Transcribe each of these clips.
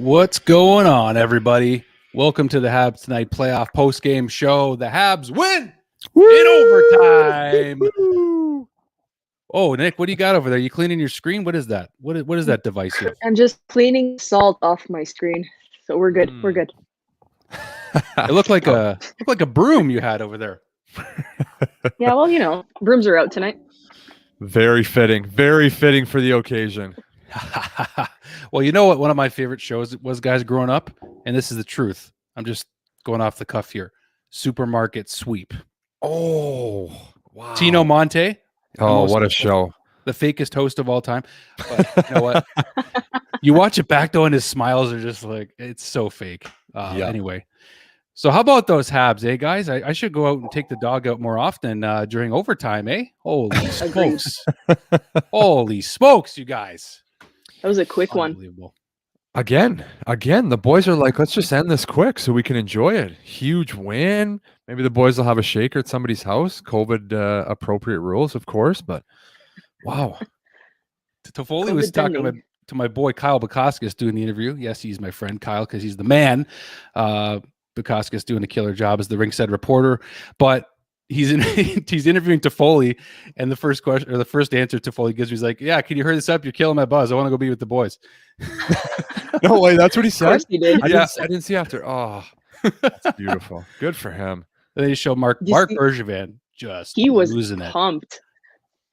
What's going on, everybody? Welcome to the Habs Tonight playoff post-game show. The Habs win in overtime. Oh, Nick, what do you got over there? You cleaning your screen? What is that? What is that device you have? I'm just cleaning salt off my screen, so we're good. We're good. It looked like a broom you had over there. Yeah, well, you know, brooms are out tonight. Very fitting for the occasion. Well, you know what one of my favorite shows was, guys, growing up, and this is the truth. I'm just going off the cuff here. Supermarket Sweep. Oh, wow. Tino Monte. Oh, what a show. The fakest host of all time. But you know what? You watch it back, though, and his smiles are just like, it's so fake. Anyway. So how about those Habs, eh, guys? I should go out and take the dog out more often during overtime, eh? Holy smokes. Holy smokes, you guys. That was a quick one. Again, the boys are like, let's just end this quick so we can enjoy it. Huge win. Maybe the boys will have a shaker at somebody's house. COVID appropriate rules, of course, but wow. Toffoli was talking to my boy Kyle Bekoskas doing the interview. Yes, he's my friend Kyle because he's the man. Bekoskas doing a killer job as the ringside reporter, but he's interviewing Toffoli, and the first question or the first answer Toffoli gives me is like, "Yeah, can you hurry this up? You're killing my buzz. I want to go be with the boys." No way, that's what he said. He did. I didn't see after. Oh, that's beautiful. Good for him. And then he showed Mark Bergevin he was losing pumped. it.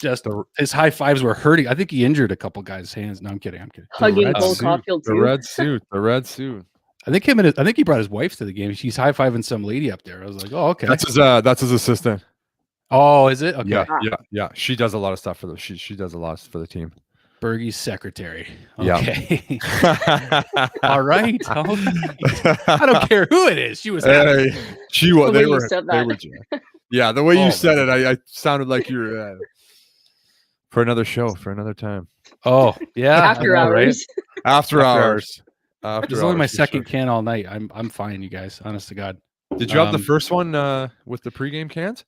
Just his high fives were hurting. I think he injured a couple guys' hands. No, I'm kidding. Hugging Cole Caufield too. The red suit. I think he brought his wife to the game. She's high fiving some lady up there. I was like, oh, okay. That's his assistant. Oh, is it? Okay. Yeah. She does a lot of stuff for she does a lot for the team. Bergie's secretary. Okay. Yeah. All right. I don't care who it is. She was. They were. Yeah, the way you said it, I sounded like you're for another show for another time. Oh yeah. After hours. Right? After hours. It's only my second can all night. I'm fine, you guys. Honest to God. Did you have the first one with the pregame cans?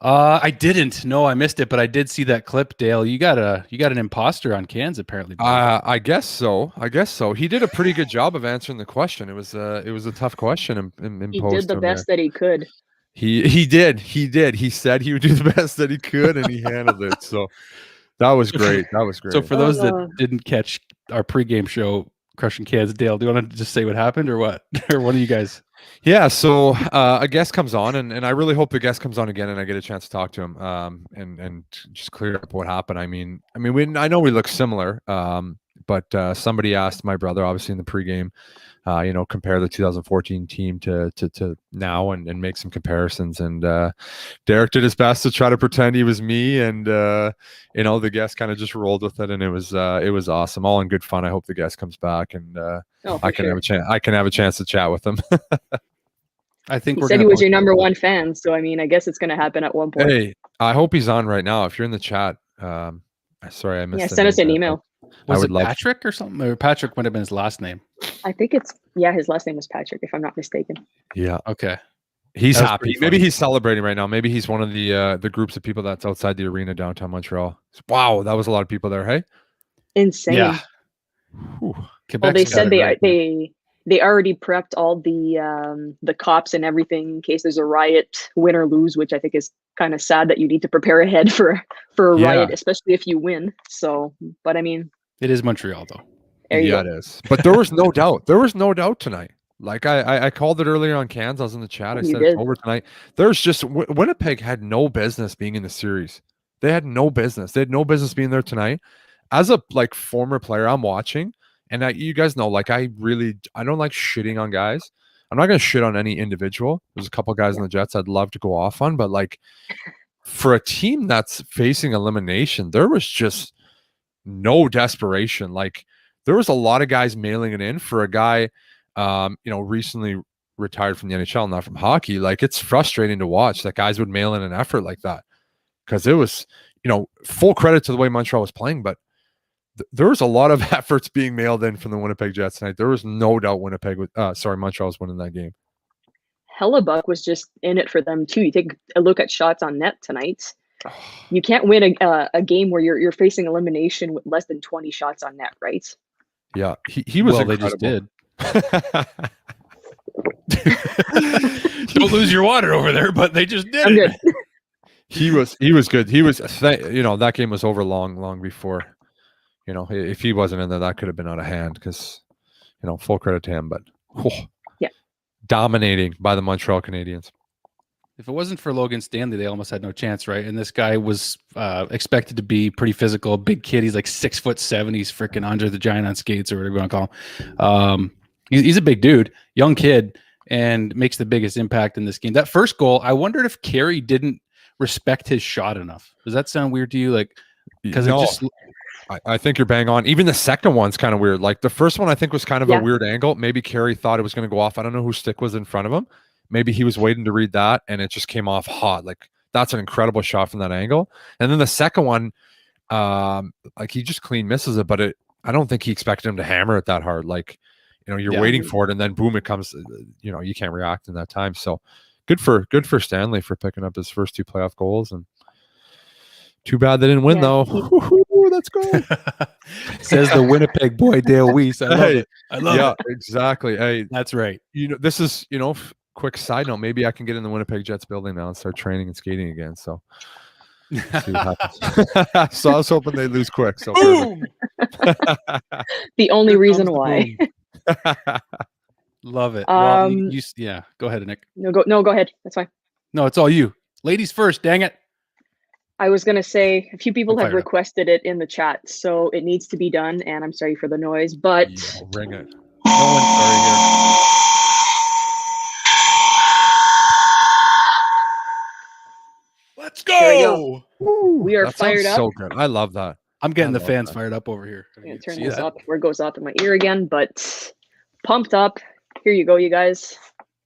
I didn't. No, I missed it, but I did see that clip. Dale, you got an imposter on cans apparently. I guess so. He did a pretty good job of answering the question. It was a tough question. He did the best that he could. He did. He said he would do the best that he could, and he handled it. So that was great. So for those that didn't catch our pregame show, Crushing Cans, Dale, do you want to just say what happened or what? Or one of you guys? Yeah, so a guest comes on, and I really hope the guest comes on again and I get a chance to talk to him and just clear up what happened. I mean, I know we look similar, but somebody asked my brother, obviously in the pregame, compare the 2014 team to now and make some comparisons. And Derek did his best to try to pretend he was me, and the guest kind of just rolled with it, and it was awesome, all in good fun. I hope the guest comes back, and I can have a chance to chat with him. I think he said he was your number one fan, so I mean, I guess it's going to happen at one point. Hey, I hope he's on right now. If you're in the chat, sorry I missed. Yeah, send us an email. Was it Patrick or something? Or Patrick might have been his last name. I think his last name was Patrick, if I'm not mistaken. Yeah. Okay. He's happy. Maybe he's celebrating right now. Maybe he's one of the groups of people that's outside the arena downtown Montreal. Wow, that was a lot of people there. Hey. Insane. Yeah. Well, they said they already prepped all the cops and everything in case there's a riot, win or lose, which I think is kind of sad that you need to prepare ahead for a riot, especially if you win. So, but I mean, it is Montreal though. Yeah, it is. But there was no doubt. There was no doubt tonight. Like I called it earlier on cans. I was in the chat. I said it's over tonight. There's just Winnipeg had no business being in the series. They had no business. They had no business being there tonight. As a former player, I'm watching. And you guys know, I don't like shitting on guys. I'm not going to shit on any individual. There's a couple guys in the Jets I'd love to go off on, but for a team that's facing elimination, there was just no desperation. There was a lot of guys mailing it in for a guy, recently retired from the NHL, not from hockey. It's frustrating to watch that guys would mail in an effort like that, because it was, full credit to the way Montreal was playing, but there was a lot of efforts being mailed in from the Winnipeg Jets tonight. There was no doubt Montreal was winning that game. Hellebuck was just in it for them too. You take a look at shots on net tonight. You can't win a game where you're facing elimination with less than 20 shots on net, right? Yeah, he was. Well, they just did. Don't lose your water over there, but they just did. I'm good. He was good. He was, that game was over long before. If he wasn't in there, that could have been out of hand because, full credit to him. But dominating by the Montreal Canadiens. If it wasn't for Logan Stanley, they almost had no chance, right? And this guy was expected to be pretty physical, big kid. He's like 6'7". He's freaking Andre the Giant on skates, or whatever you want to call him. He's a big dude, young kid, and makes the biggest impact in this game. That first goal, I wondered if Carey didn't respect his shot enough. Does that sound weird to you? Like, because I think you're bang on. Even the second one's kind of weird. Like the first one, I think was kind of a weird angle. Maybe Carey thought it was going to go off. I don't know whose stick was in front of him. Maybe he was waiting to read that, and it just came off hot. Like that's an incredible shot from that angle. And then the second one, like he just clean misses it, but I don't think he expected him to hammer it that hard. Like, you're waiting for it, and then boom, it comes. You can't react in that time. So good for Stanley for picking up his first 2 playoff goals, and too bad they didn't win though. Let's go. Says the Winnipeg boy, Dale Weise. I love it. I love it. Yeah, exactly. Hey, that's right. This is quick side note. Maybe I can get in the Winnipeg Jets building now and start training and skating again. So, see what happens. So I was hoping they lose quick. So boom. The only reason why. Love it. Well, go ahead, Annik. No, go ahead. That's fine. No, it's all you. Ladies first, dang it. I was going to say a few people have requested it in the chat, so it needs to be done, and I'm sorry for the noise, but... Yeah, ring it. No one's sorry here. Let's go! We are fired up. So good. I love that. I'm getting the fans fired up over here. I'm going to turn this up where it goes off in my ear again, but pumped up. Here you go, you guys.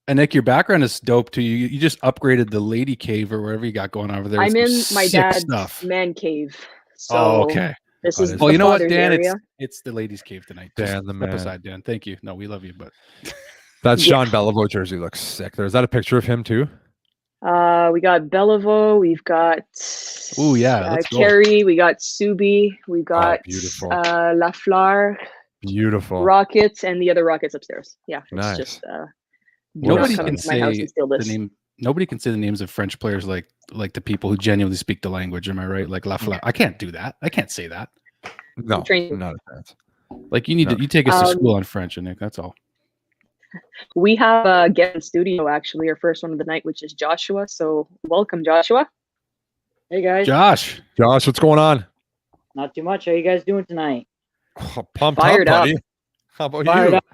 And Nick, your background is dope too. You just upgraded the lady cave or whatever you got going over there. I'm in my dad's man cave. So okay. This is well, you know what, Dan? Area. It's the ladies' cave tonight. Dan, the man. Step aside, Dan. Thank you. No, we love you, but that Sean Beliveau jersey looks sick. Is that a picture of him too? We got Beliveau. We've got Carey. We got Subi. We got Lafleur. Beautiful. Rockets and the other Rockets upstairs. Yeah, it's nice. Just nobody can say the name. Nobody can say the names of French players like the people who genuinely speak the language. Am I right? Like Lafleur. I can't do that. I can't say that. No, not a chance. Like you take us to school on French, Nick. That's all. We have a guest in studio, actually, our first one of the night, which is Joshua. So welcome, Joshua. Hey, guys. Josh, what's going on? Not too much. How you guys doing tonight? Oh, pumped up, buddy. How about you? Up.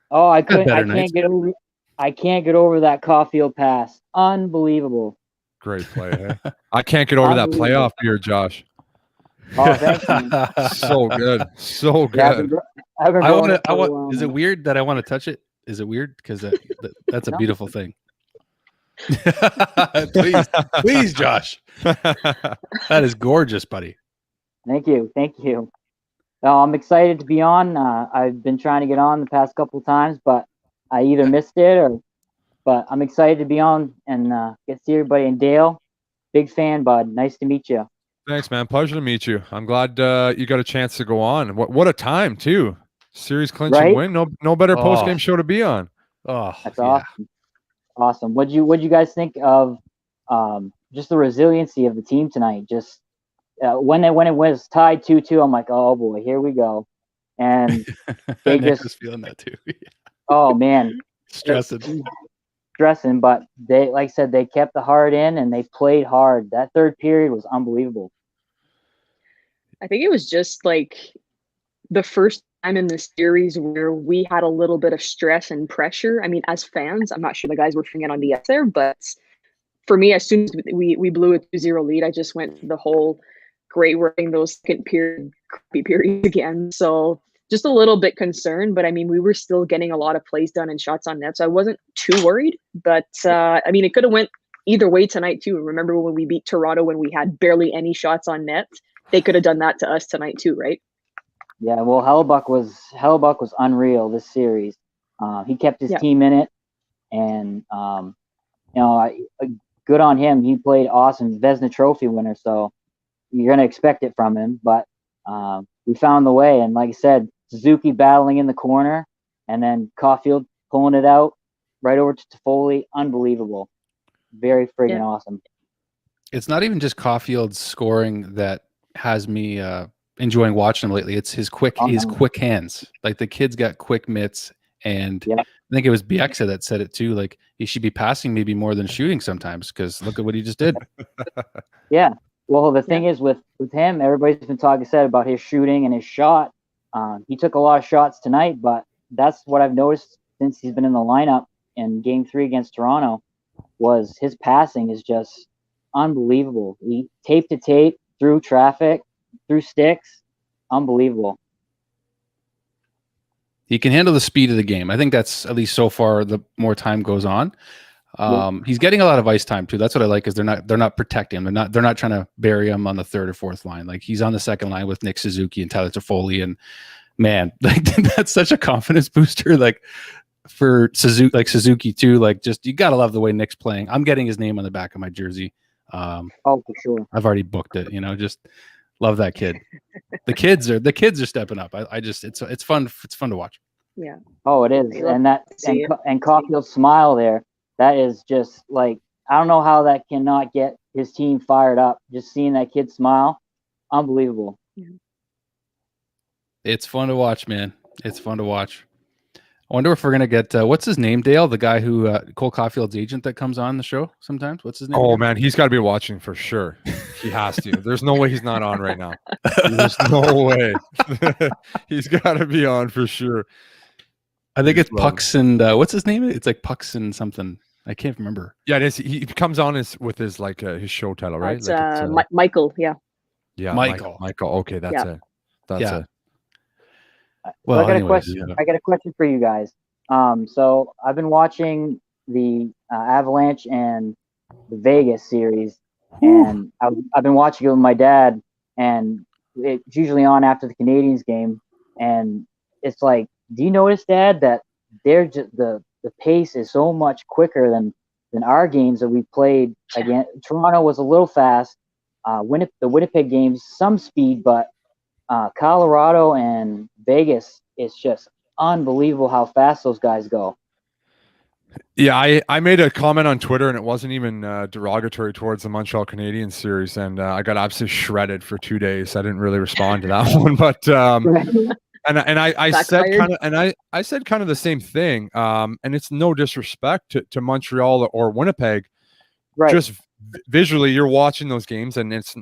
Oh, I can't get over that Caufield pass. Unbelievable. Great play. Hey? I can't get over that playoff beer, Josh. Oh, thank you. So good. So good. Is it weird that I want to touch it? Is it weird? Because that's a beautiful thing. please, Josh. That is gorgeous, buddy. Thank you. I'm excited to be on. I've been trying to get on the past couple times, but I either missed it but I'm excited to be on and get to see everybody. And Dale, big fan, bud. Nice to meet you. Thanks, man. Pleasure to meet you. I'm glad you got a chance to go on. What a time, too. Series clinching win. No better post-game show to be on. Oh, that's awesome. What'd you guys think of just the resiliency of the team tonight? Just when it was tied 2-2, I'm like, oh boy, here we go. And they just was feeling that too. Oh man, stressing, but they, like I said, they kept the heart in and they played hard. That third period was unbelievable. I think it was just like the first time in this series where we had a little bit of stress and pressure. I mean, as fans, I'm not sure the guys were feeling it on the ice there, but for me, as soon as we blew a 2-0 lead, I just went the whole great working those second period periods again. So just a little bit concerned, but I mean, we were still getting a lot of plays done and shots on net, so I wasn't too worried. But I mean, it could have went either way tonight too. Remember when we beat Toronto when we had barely any shots on net? They could have done that to us tonight too, right? Yeah, well, Hellebuck was unreal this series. He kept his team in it, and good on him. He played awesome, Vezina Trophy winner. So you're gonna expect it from him, but we found the way. And like I said, Suzuki battling in the corner, and then Caufield pulling it out right over to Toffoli. Unbelievable. Very friggin' awesome. It's not even just Caufield's scoring that has me enjoying watching him lately. It's his quick hands. Like, the kid's got quick mitts, and I think it was Bieksa that said it too. Like, he should be passing maybe more than shooting sometimes, because look at what he just did. Yeah. Well, the thing is with him, everybody's been talking about his shooting and his shot. He took a lot of shots tonight, but that's what I've noticed since he's been in the lineup in Game 3 against Toronto, was his passing is just unbelievable. He tape to tape, through traffic, through sticks. Unbelievable. He can handle the speed of the game. I think that's, at least so far, the more time goes on. He's getting a lot of ice time too. That's what I like, is they're not protecting him. They're not trying to bury him on the third or fourth line. Like, he's on the second line with Nick Suzuki and Tyler Toffoli, and man, like, that's such a confidence booster. Like, for Suzuki too. Like, just, you gotta love the way Nick's playing. I'm getting his name on the back of my jersey. Oh, for sure. I've already booked it. Just love that kid. The kids are stepping up. It's fun. It's fun to watch. Yeah. Oh, it is. And Caufield's smile there. That is just like, I don't know how that cannot get his team fired up. Just seeing that kid smile, unbelievable. Yeah. It's fun to watch, man. It's fun to watch. I wonder if we're gonna get what's his name, Dale, the guy who Cole Caufield's agent that comes on the show sometimes. What's his name? Oh man, he's got to be watching for sure. He has to. There's no way he's not on right now. There's no way. He's got to be on for sure. I think it's Pucks and what's his name? It's like Pucks and something. I can't remember. Yeah, it is. He comes on with his his show title, right? It's, Michael. Yeah. Yeah, Michael. Okay, that's it. That's it. Well, I got a question. I got a question for you guys. So I've been watching the Avalanche and the Vegas series, and I've been watching it with my dad, and it's usually on after the Canadiens game, and it's like, do you notice, Dad, that they're just the pace is so much quicker than our games that we played again? Toronto was a little fast. The Winnipeg games, some speed, but Colorado and Vegas, it's just unbelievable how fast those guys go. Yeah, I made a comment on Twitter, and it wasn't even derogatory towards the Montreal Canadiens series, and I got absolutely shredded for 2 days. I didn't really respond to that one, but I said kind of the same thing. And it's no disrespect to Montreal or Winnipeg. Right. Just visually, you're watching those games, and it's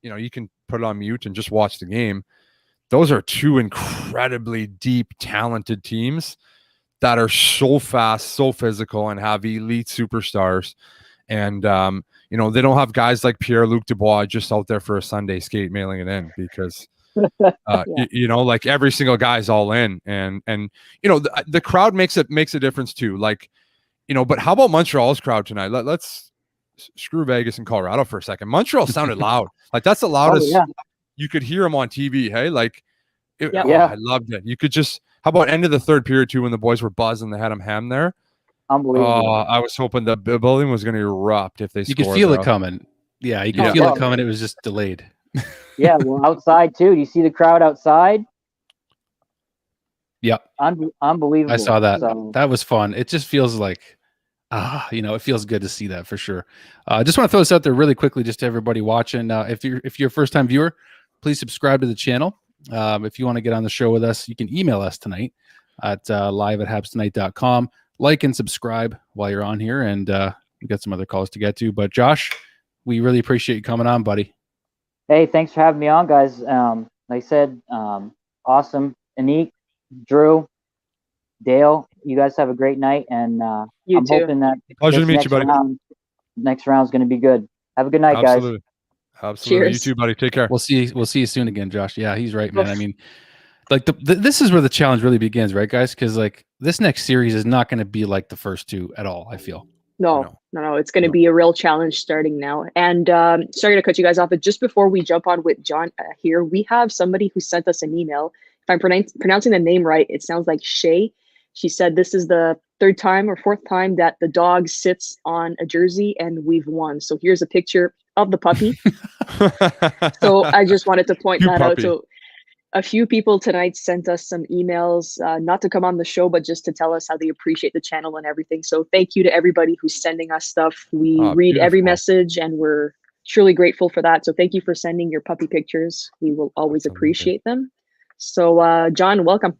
you can put it on mute and just watch the game. Those are two incredibly deep, talented teams that are so fast, so physical, and have elite superstars. And, they don't have guys like Pierre-Luc Dubois just out there for a Sunday skate mailing it in, because, like, every single guy's all in. And the crowd makes a difference too. Like, but how about Montreal's crowd tonight? Let's screw Vegas and Colorado for a second. Montreal sounded loud. Like, that's the loudest you could hear them on TV. Hey, like, I loved it. You could just, how about end of the third period too, when the boys were buzzing, they had them ham there. Unbelievable. I was hoping the building was going to erupt if they scored. You could feel it coming. Yeah, you could feel it coming. It was just delayed. Yeah, well, outside too. Do you see the crowd outside? Yeah. Unbelievable. I saw that. So, that was fun. It just feels like, it feels good to see that for sure. I just want to throw this out there really quickly, just to everybody watching. If you're a first-time viewer, please subscribe to the channel. If you want to get on the show with us, you can email us tonight at live@habstonight.com. Like and subscribe while you're on here, and we got some other calls to get to. But Josh, we really appreciate you coming on, buddy. Hey, thanks for having me on, guys. Like I said, awesome. Annik, Drew, Dale, you guys have a great night, and I'm hoping that pleasure to meet you, buddy. Next round is going to be good. Have a good night, guys. Absolutely. Cheers. You too, buddy. Take care. We'll see you soon again, Josh. Yeah, he's right, man. I mean, like this is where the challenge really begins, right, guys? Because like this next series is not going to be like the first two at all, I feel. No. It's going to be a real challenge starting now. And sorry to cut you guys off, but just before we jump on with John here, we have somebody who sent us an email. If I'm pronouncing the name right, it sounds like Shay. She said this is the third time or fourth time that the dog sits on a jersey and we've won. So here's a picture of the puppy. So I just wanted to point that out. So A few people tonight sent us some emails, not to come on the show, but just to tell us how they appreciate the channel and everything. So thank you to everybody who's sending us stuff. We read every message, and we're truly grateful for that. So thank you for sending your puppy pictures. We will always appreciate them. So John, welcome.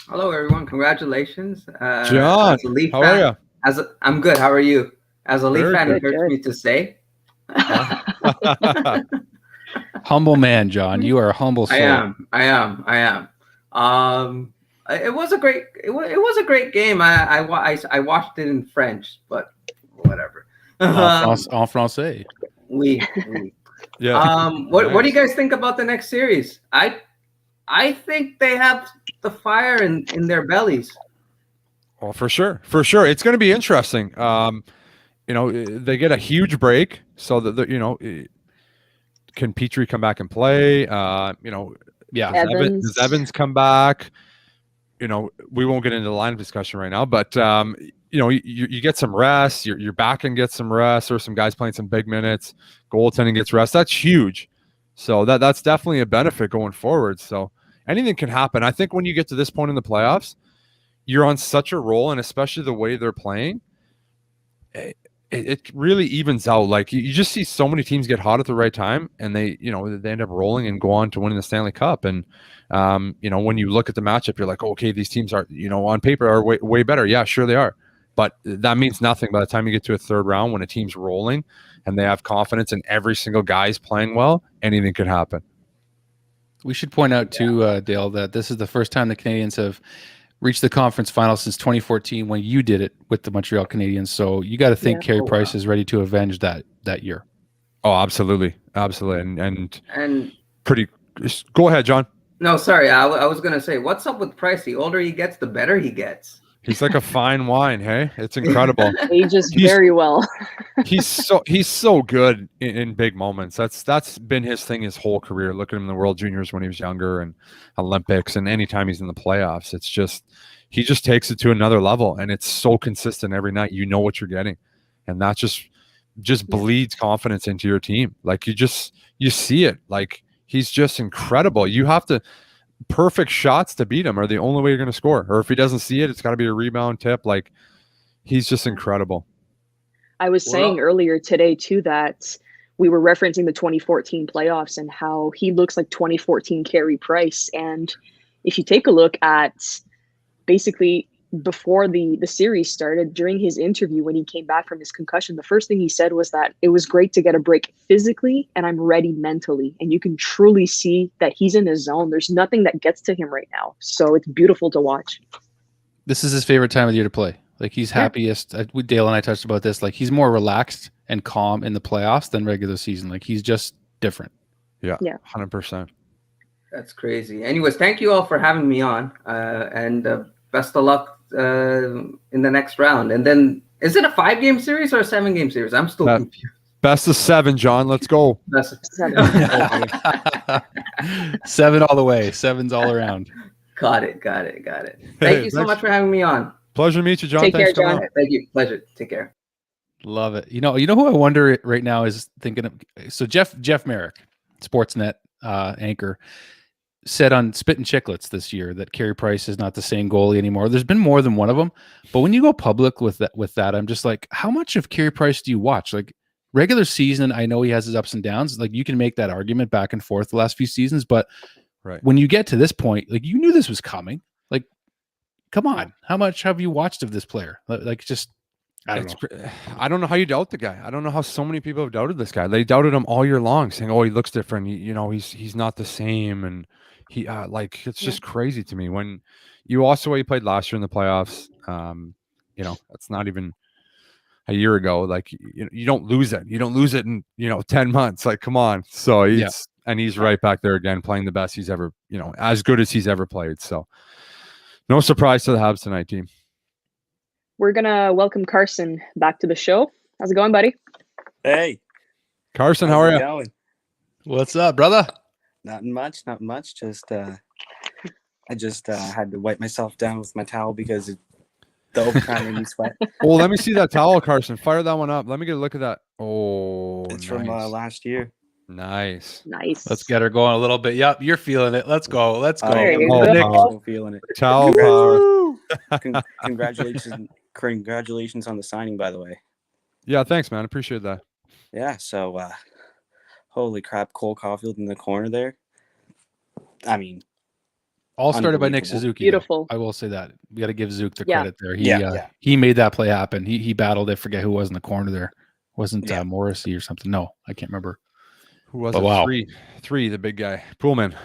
Hello, everyone. Congratulations. John, as a Leaf how fan, are you? I'm good. How are you? As a Leaf fan, it hurts me to say. Humble man, John. You are a humble soul. I am. It was a great game. I watched it in French, but whatever. En français. Oui. Yeah. What do you guys think about the next series? I think they have the fire in their bellies. Well, for sure. It's going to be interesting. They get a huge break, so that can Petry come back and play? Does Evans come back? We won't get into the line discussion right now, but you get some rest. Your back end gets some rest, or some guys playing some big minutes. Goaltending gets rest. That's huge. So that's definitely a benefit going forward. So anything can happen. I think when you get to this point in the playoffs, you're on such a roll, and especially the way they're playing, it really evens out. Like you just see so many teams get hot at the right time, and they end up rolling and go on to winning the Stanley Cup. And when you look at the matchup, you're like, okay, these teams are on paper are way better. Yeah, sure they are, but that means nothing by the time you get to a third round when a team's rolling and they have confidence and every single guy's playing well. Anything could happen. We should point out too, Dale, that this is the first time the Canadiens have reached the conference final since 2014 when you did it with the Montreal Canadiens. So you got to think Carey Price is ready to avenge that year. Oh, absolutely. And pretty. Go ahead, John. No, sorry. I was gonna say, what's up with Price? The older he gets, the better he gets. He's like a fine wine. Hey, it's incredible. Ages very well. he's so good in big moments. That's been his thing his whole career. Look at him in the World Juniors when he was younger, and Olympics, and anytime he's in the playoffs, it's just he just takes it to another level, and it's so consistent every night. You know what you're getting, and that just bleeds confidence into your team. Like you see it. Like he's just incredible. You have to. Perfect shots to beat him are the only way you're going to score. Or if he doesn't see it, it's got to be a rebound tip. Like he's just incredible. I was saying earlier today too that we were referencing the 2014 playoffs and how he looks like 2014 Carey Price. And if you take a look at basically before the series started, during his interview when he came back from his concussion, the first thing he said was that it was great to get a break physically and I'm ready mentally. And you can truly see that he's in his zone. There's nothing that gets to him right now. So it's beautiful to watch. This is his favorite time of the year to play. Like he's happiest. Dale and I touched about this. Like he's more relaxed and calm in the playoffs than regular season. Like he's just different. Yeah. 100%. That's crazy. Anyways, thank you all for having me on. And best of luck in the next round. And then is it a 5-game series or a 7-game series? I'm still confused. Best of 7, John. Let's go. Best of 7. 7 all the way. 7's all around. Got it. Thank you so much for having me on. Pleasure to meet you, John. Take care, John. Thank you. Pleasure. Take care. Love it. You know who I wonder right now is thinking of. So Jeff Merrick, Sportsnet anchor, said on Spit and Chicklets this year that Carey Price is not the same goalie anymore. There's been more than one of them, but when you go public with that, I'm just like, how much of Carey Price do you watch? Like regular season, I know he has his ups and downs. Like you can make that argument back and forth the last few seasons, but when you get to this point, like you knew this was coming. Like, come on, how much have you watched of this player? Like, just I don't know how you doubt the guy. I don't know how so many people have doubted this guy. They doubted him all year long, saying, "Oh, he looks different. He's not the same." And he it's just crazy to me when you also he played last year in the playoffs. That's not even a year ago. Like you don't lose it. You don't lose it in 10 months. Like come on. So he's right back there again, playing the best he's ever as good as he's ever played. So no surprise to the Habs tonight, team. We're gonna welcome Carson back to the show. How's it going, buddy? Hey, Carson, how are you? Going? What's up, brother? Not much. Just I just had to wipe myself down with my towel because the overtime made me sweat. Oh, let me see that towel, Carson. Fire that one up. Let me get a look at that. Oh, it's nice. from last year. Nice. Let's get her going a little bit. Yep, you're feeling it. Let's go. There you I'm go. feeling it. Ciao, Congratulations on the signing, by the way. Yeah, thanks, man. Appreciate that. Yeah, so holy crap, Cole Caufield in the corner there. I mean, all started by Nick Suzuki. Beautiful. Though. I will say that. We got to give Zook the Yeah. credit there. He made that play happen. He battled it. Forget who was in the corner there. Wasn't Morrissey or something? No, I can't remember. Who was it? Wow. Three, the big guy. Pullman.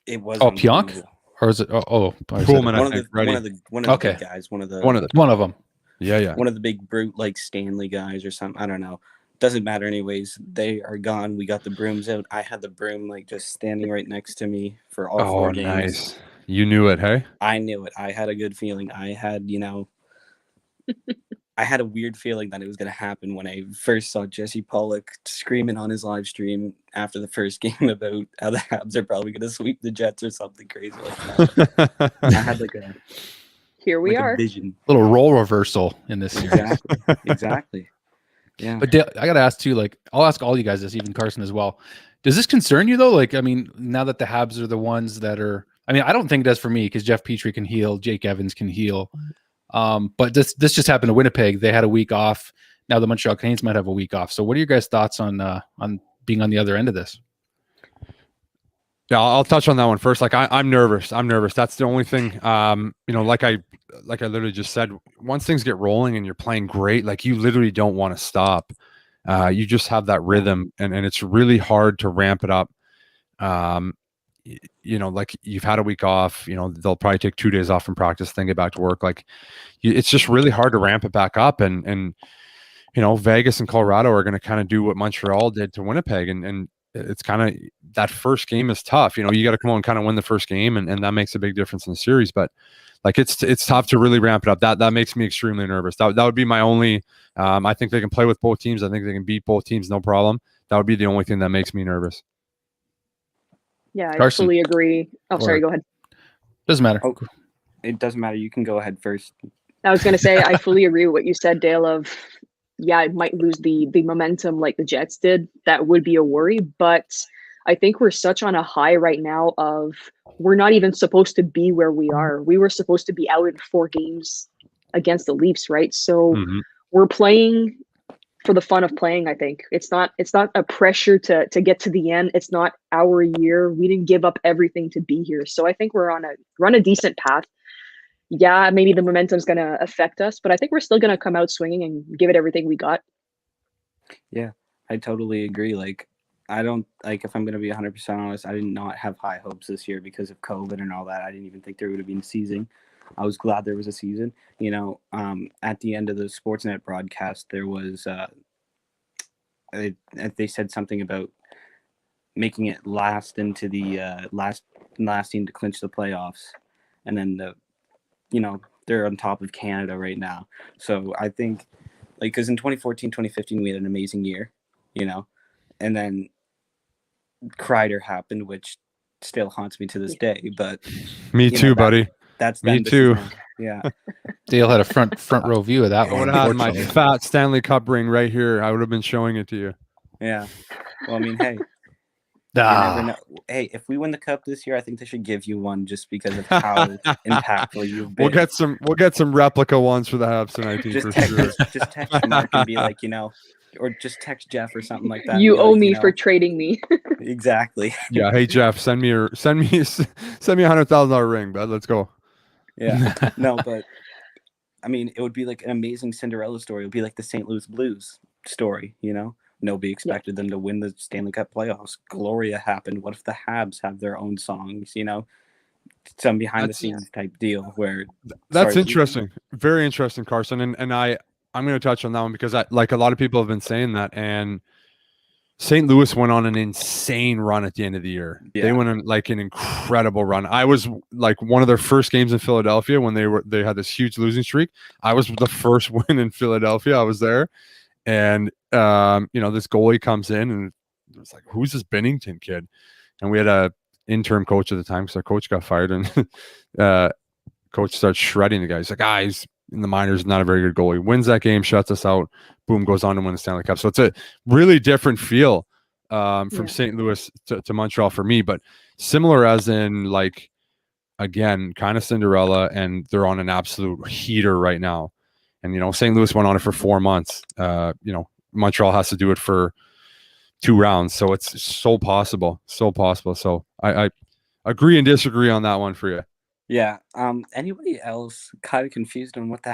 It was Pionk? Or is it Pullman? One of the big guys. One of them. Yeah. One of the big brute like Stanley guys or something. I don't know. Doesn't matter anyways. They are gone. We got the brooms out. I had the broom like just standing right next to me for all 4 games. Nice. You knew it, hey? I knew it. I had a good feeling. I had, I had a weird feeling that it was going to happen when I first saw Jesse Pollock screaming on his live stream after the first game about how the Habs are probably going to sweep the Jets or something crazy like that. I had like a here we are. Vision. Little role reversal in this series. Exactly. Yeah. But Dale, I got to ask too, like, I'll ask all you guys this, even Carson as well. Does this concern you though? Like, I mean, now that the Habs are the ones that are, I mean, I don't think it does for me because Jeff Petry can heal, Jake Evans can heal. But this just happened to Winnipeg. They had a week off. Now the Montreal Canadiens might have a week off. So what are your guys' thoughts on being on the other end of this? Yeah, I'll touch on that one first. Like I'm nervous. That's the only thing. Like I literally just said, once things get rolling and you're playing great, like you literally don't want to stop. You just have that rhythm, and it's really hard to ramp it up. Like you've had a week off. They'll probably take 2 days off from practice, then get back to work. Like it's just really hard to ramp it back up. And Vegas and Colorado are going to kind of do what Montreal did to Winnipeg, and it's kind of that first game is tough. You got to come on and kind of win the first game, and that makes a big difference in the series. But like it's tough to really ramp it up. That makes me extremely nervous. That would be my only. I think they can play with both teams. I think they can beat both teams, no problem. That would be the only thing that makes me nervous. Yeah, I fully agree. Oh, sorry, go ahead. Doesn't matter. Oh, it doesn't matter. You can go ahead first. I was going to say, I fully agree with what you said, Dale, it might lose the momentum like the Jets did. That would be a worry. But I think we're such on a high right now of we're not even supposed to be where we are. We were supposed to be out in 4 games against the Leafs, right? So we're playing for the fun of playing. I think it's not a pressure to get to the end. It's not our year. We didn't give up everything to be here. So I think we're on a decent path. Yeah, maybe the momentum's going to affect us, but I think we're still going to come out swinging and give it everything we got. Yeah, I totally agree. Like, I don't, like, if I'm going to be 100% honest, I did not have high hopes this year because of COVID and all that. I didn't even think there would have been a season. I was glad there was a season. At the end of the Sportsnet broadcast, there was, they said something about making it last into the last team to clinch the playoffs. And then they're on top of Canada right now. So I think, like, because in 2014, 2015, we had an amazing year, and then Kreider happened, which still haunts me to this day. But me too, buddy. That's me too. Yeah. Dale had a front row view of that one. I would have had my fat Stanley Cup ring right here. I would have been showing it to you. Yeah. Well, I mean, hey. You never know. Hey, if we win the cup this year, I think they should give you one just because of how impactful you've been. We'll get some replica ones for the Habs tonight, for sure. Just text Mark and be like, or just text Jeff or something like that. You owe me for trading me. Exactly. Yeah. Hey Jeff, send me a $100,000 ring, bud. Let's go. Yeah. No, but I mean, it would be like an amazing Cinderella story. It would be like the St. Louis Blues story, Nobody expected them to win the Stanley Cup playoffs. Gloria happened. What if the Habs have their own songs, some behind the scenes type deal where that's interesting. Very interesting, Carson. And I'm going to touch on that one because a lot of people have been saying that, and St. Louis went on an insane run at the end of the year. Yeah. They went on an incredible run. I was one of their first games in Philadelphia when they had this huge losing streak. I was the first win in Philadelphia. I was there. And, this goalie comes in and it was like, who's this Bennington kid? And we had a interim coach at the time because our coach got fired, and coach starts shredding the guy. He's like, he's in the minors, not a very good goalie. Wins that game, shuts us out. Boom, goes on to win the Stanley Cup. So it's a really different feel from St. Louis to Montreal for me, but similar as in like, again, kind of Cinderella, and they're on an absolute heater right now. And, you know, St. Louis went on it for 4 months. You know, Montreal has to do it for 2 rounds. So it's so possible. So possible. So I agree and disagree on that one for you. Yeah. Anybody else kind of confused on what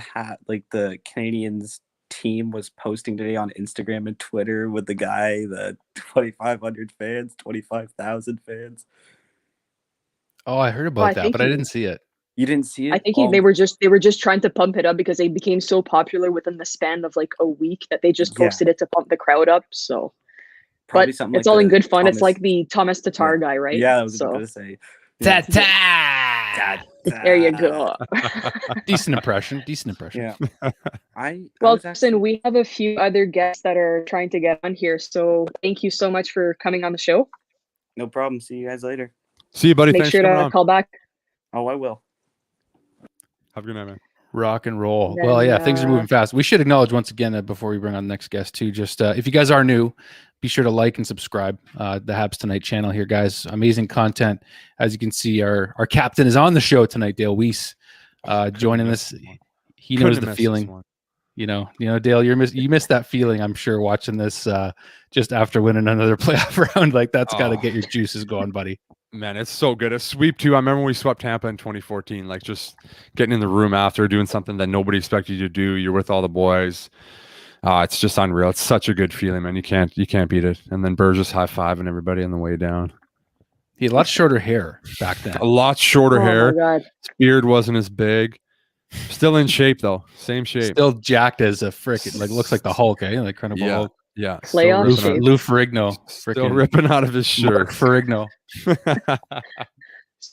like the Canadiens team was posting today on Instagram and Twitter with the guy, the 2,500 fans, 25,000 fans? Oh, I heard about that, but I didn't see it. You didn't see it? I think they were just trying to pump it up because they became so popular within the span of like a week that they just posted it to pump the crowd up. So, probably but something it's like all in good fun. Thomas, it's like the Thomas Tatar guy, right? Yeah, I was going to say. Tatar. There you go. Decent impression. Yeah. Listen, we have a few other guests that are trying to get on here. So thank you so much for coming on the show. No problem. See you guys later. See you, buddy. Make Thanks sure to call back. Oh, I will. Have a good night, man. Rock and roll. Then, well, yeah, things are moving fast. We should acknowledge once again before we bring on the next guest too. Just if you guys are new, be sure to like and subscribe the Habs Tonight channel here, guys. Amazing content. As you can see, our captain is on the show tonight, Dale Weise, joining us. He knows the feeling. You know, Dale, you missed that feeling, I'm sure, watching this just after winning another playoff round. Like that's got to get your juices going, buddy. Man, it's so good. A sweep too. I remember when we swept Tampa in 2014, like just getting in the room after doing something that nobody expected you to do. You're with all the boys. It's just unreal. It's such a good feeling, man. You can't beat it. And then Burgess high-fiving everybody on the way down. He had a lot shorter hair back then. A lot shorter hair. My God. His beard wasn't as big. Still in shape though. Same shape. Still jacked as a frickin', like looks like the Hulk, eh? Like kind of Hulk. Yeah. Playoff shape. Lou Ferrigno. Still ripping out of his shirt. Mark Ferrigno.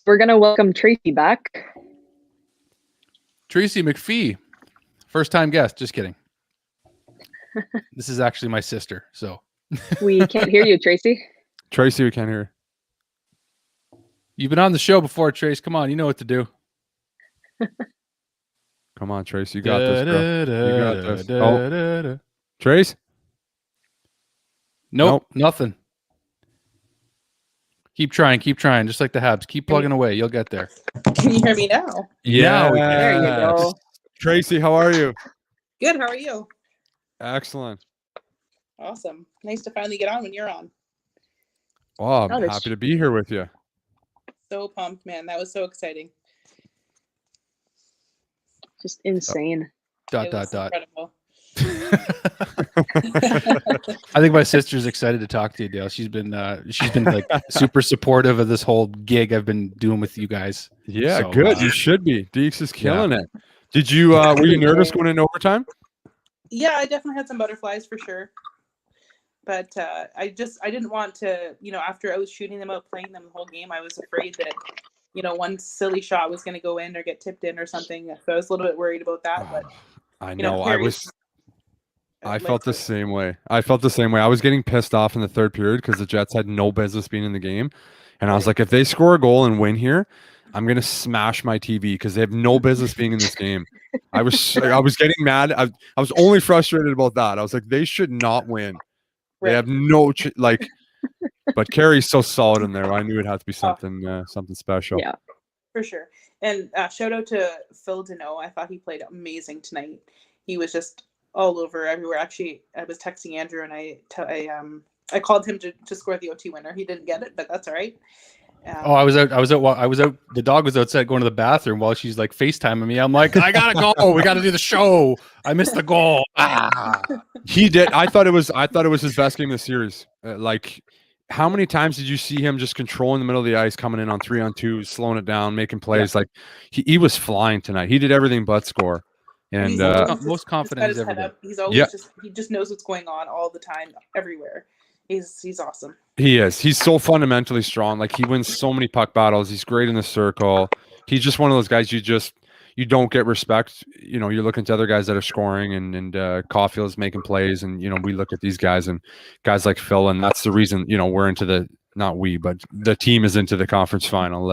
We're gonna welcome Tracy back. Tracy McPhee, first time guest. Just kidding. This is actually my sister. So we can't hear you, Tracy. Tracy, we can't hear. You've been on the show before, Trace. Come on, you know what to do. Come on, Trace. You got this, bro. You got this. Oh. Trace? Nope, nothing. Keep trying, just like the Habs. Keep plugging away. You'll get there. Can you hear me now? Yeah. There you go. Tracy, how are you? Good. How are you? Excellent. Awesome. Nice to finally get on when you're on. Oh, I'm happy to be here with you. So pumped, man. That was so exciting. Just insane. Incredible. I think my sister's excited to talk to you, Dale. She's been like super supportive of this whole gig I've been doing with you guys. Yeah, so, good. You should be. Dekes is killing it. Did you were you nervous going into overtime? Yeah, I definitely had some butterflies for sure. But I didn't want to, after I was shooting them out, playing them the whole game, I was afraid that, one silly shot was going to go in or get tipped in or something. So I was a little bit worried about that. But I know. I felt the same way. I was getting pissed off in the third period because the Jets had no business being in the game. And I was like, if they score a goal and win here, I'm going to smash my TV because they have no business being in this game. I was getting mad. I was only frustrated about that. I was like, they should not win. Right. They have no but Carey's so solid in there. I knew it had to be something special. Yeah, for sure. And shout out to Phil Danault. I thought he played amazing tonight. He was just all over everywhere. Actually, I was texting Andrew and I called him to score the OT winner. He didn't get it, but that's all right. I was out. The dog was outside going to the bathroom while she's like FaceTiming me. I'm like, I gotta go. We got to do the show. I missed the goal. He did. I thought it was his best game of the series. How many times did you see him just controlling the middle of the ice, coming in on 3-on-2, slowing it down, making plays? Like he was flying tonight. He did everything but score. And most confident he's ever been. He's always he just knows what's going on all the time, everywhere. He's awesome. He is. He's so fundamentally strong. Like he wins so many puck battles. He's great in the circle. He's just one of those guys you don't get respect. You're looking to other guys that are scoring and Caufield's making plays, and we look at these guys and guys like Phil, and that's the reason we're into but the team is into the conference final.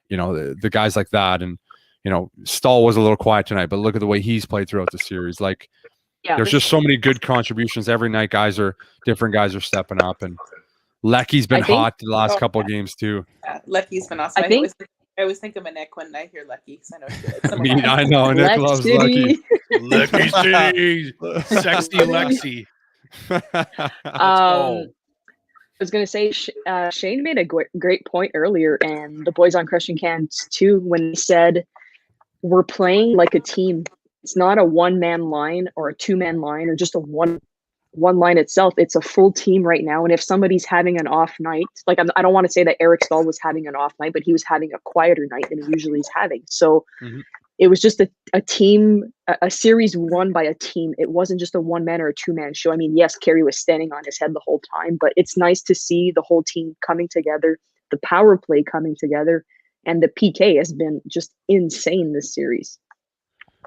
The guys like that, and Stahl was a little quiet tonight, but look at the way he's played throughout the series. There's just so many good contributions every night. Different guys are stepping up, and Lecky's been hot the last couple of games too. Lecky's been awesome. I always think of Annik when I hear Lecky, because I know she likes I know Annik loves Lecky. Lecky City, sexy Lexi. I was going to say, Shane made a great point earlier, and the boys on Crushing Cans too, when they said we're playing like a team. It's not a one-man line or a two-man line or just a one line itself. It's a full team right now. And if somebody's having an off night, like I don't want to say that Eric Stahl was having an off night, but he was having a quieter night than he usually is having. So it was just a team, a series won by a team. It wasn't just a one-man or a two-man show. I mean, yes, Carey was standing on his head the whole time, but it's nice to see the whole team coming together, the power play coming together, and the PK has been just insane this series.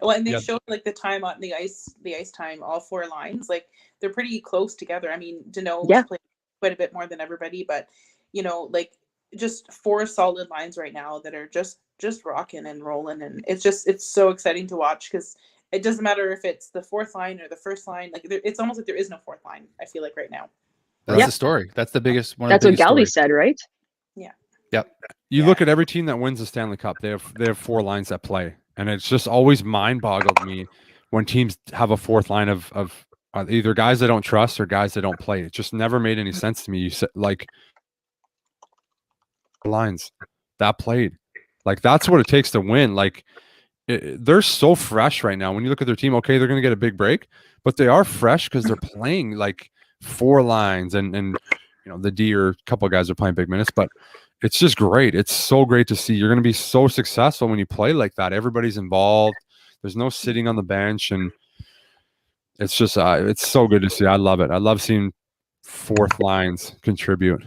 Well, and they showed like the time on the ice time, all four lines, like they're pretty close together. I mean, Danault was playing quite a bit more than everybody, but like just four solid lines right now that are just rocking and rolling, and it's so exciting to watch, because it doesn't matter if it's the fourth line or the first line. Like it's almost like there is no fourth line, I feel like, right now. That's the story. That's the biggest one. That's what Gally said, right? Yeah. Yep. You look at every team that wins the Stanley Cup, they have four lines that play. And it's just always mind-boggled me when teams have a fourth line of either guys they don't trust or guys they don't play. It just never made any sense to me. You said like lines that played, like that's what it takes to win. Like they're so fresh right now. When you look at their team, okay, they're going to get a big break, but they are fresh because they're playing like four lines, and the D or a couple of guys are playing big minutes, but it's just great. It's so great to see. You're going to be so successful when you play like that. Everybody's involved. There's no sitting on the bench, and it's just it's so good to see. I love it. I love seeing fourth lines contribute.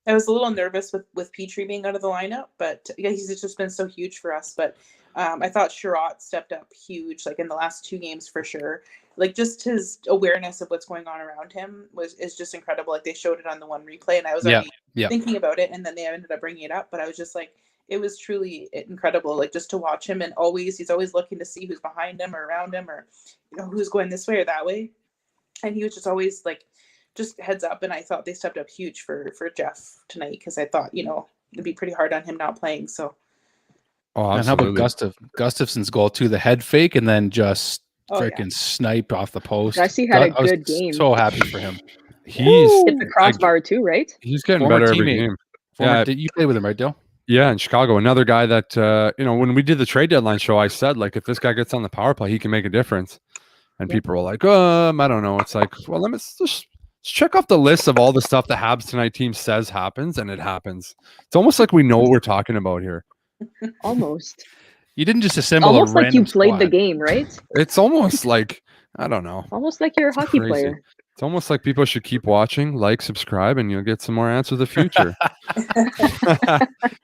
I was a little nervous with Petry being out of the lineup, but he's just been so huge for us. But I thought Chiarot stepped up huge, like in the last two games for sure. Like just his awareness of what's going on around him is just incredible. Like they showed it on the one replay, and I was already thinking about it, and then they ended up bringing it up. But I was just like, it was truly incredible, like just to watch him, and he's always looking to see who's behind him or around him, or who's going this way or that way, and he was just always like just heads up. And I thought they stepped up huge for Jeff tonight, because I thought it'd be pretty hard on him not playing. So and how about Gustafson's goal too, the head fake and then just freaking snipe off the post. He had a good game. So happy for him. He's hit the crossbar too, right? He's getting better every game. Did you play with him, right, Dale? Yeah, in Chicago. Another guy that when we did the trade deadline show, I said, like, if this guy gets on the power play, he can make a difference. And people were like, I don't know. It's like, well, let's check off the list of all the stuff the Habs tonight team says happens, and it happens. It's almost like we know what we're talking about here. Almost. You didn't just assemble almost a like you played squad. The game, right? It's almost like, I don't know. Almost like you're a hockey player. It's almost like people should keep watching, like, subscribe, and you'll get some more answers in the future.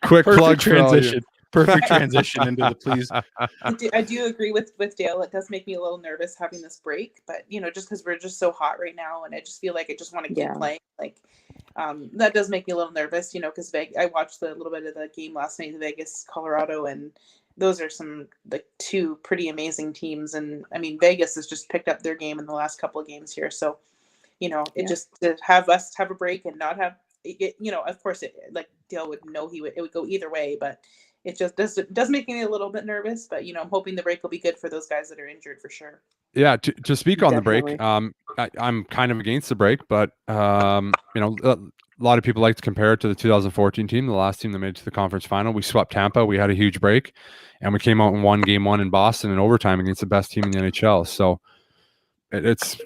Quick plug transition. Perfect transition into the please. I do agree with Dale. It does make me a little nervous having this break, but just because we're just so hot right now, and I just feel like I just want to keep playing. Like that does make me a little nervous, because I watched a little bit of the game last night, Vegas, Colorado, and those are some two pretty amazing teams. And I mean, Vegas has just picked up their game in the last couple of games here. So, just to have us have a break and not have it, of course, like Dale would know, it would go either way, but it just does make me a little bit nervous. But I'm hoping the break will be good for those guys that are injured for sure. Yeah, to speak on the break, I'm kind of against the break, but a lot of people like to compare it to the 2014 team, the last team that made it to the conference final. We swept Tampa. We had a huge break, and we came out and won game one in Boston in overtime against the best team in the NHL. So it's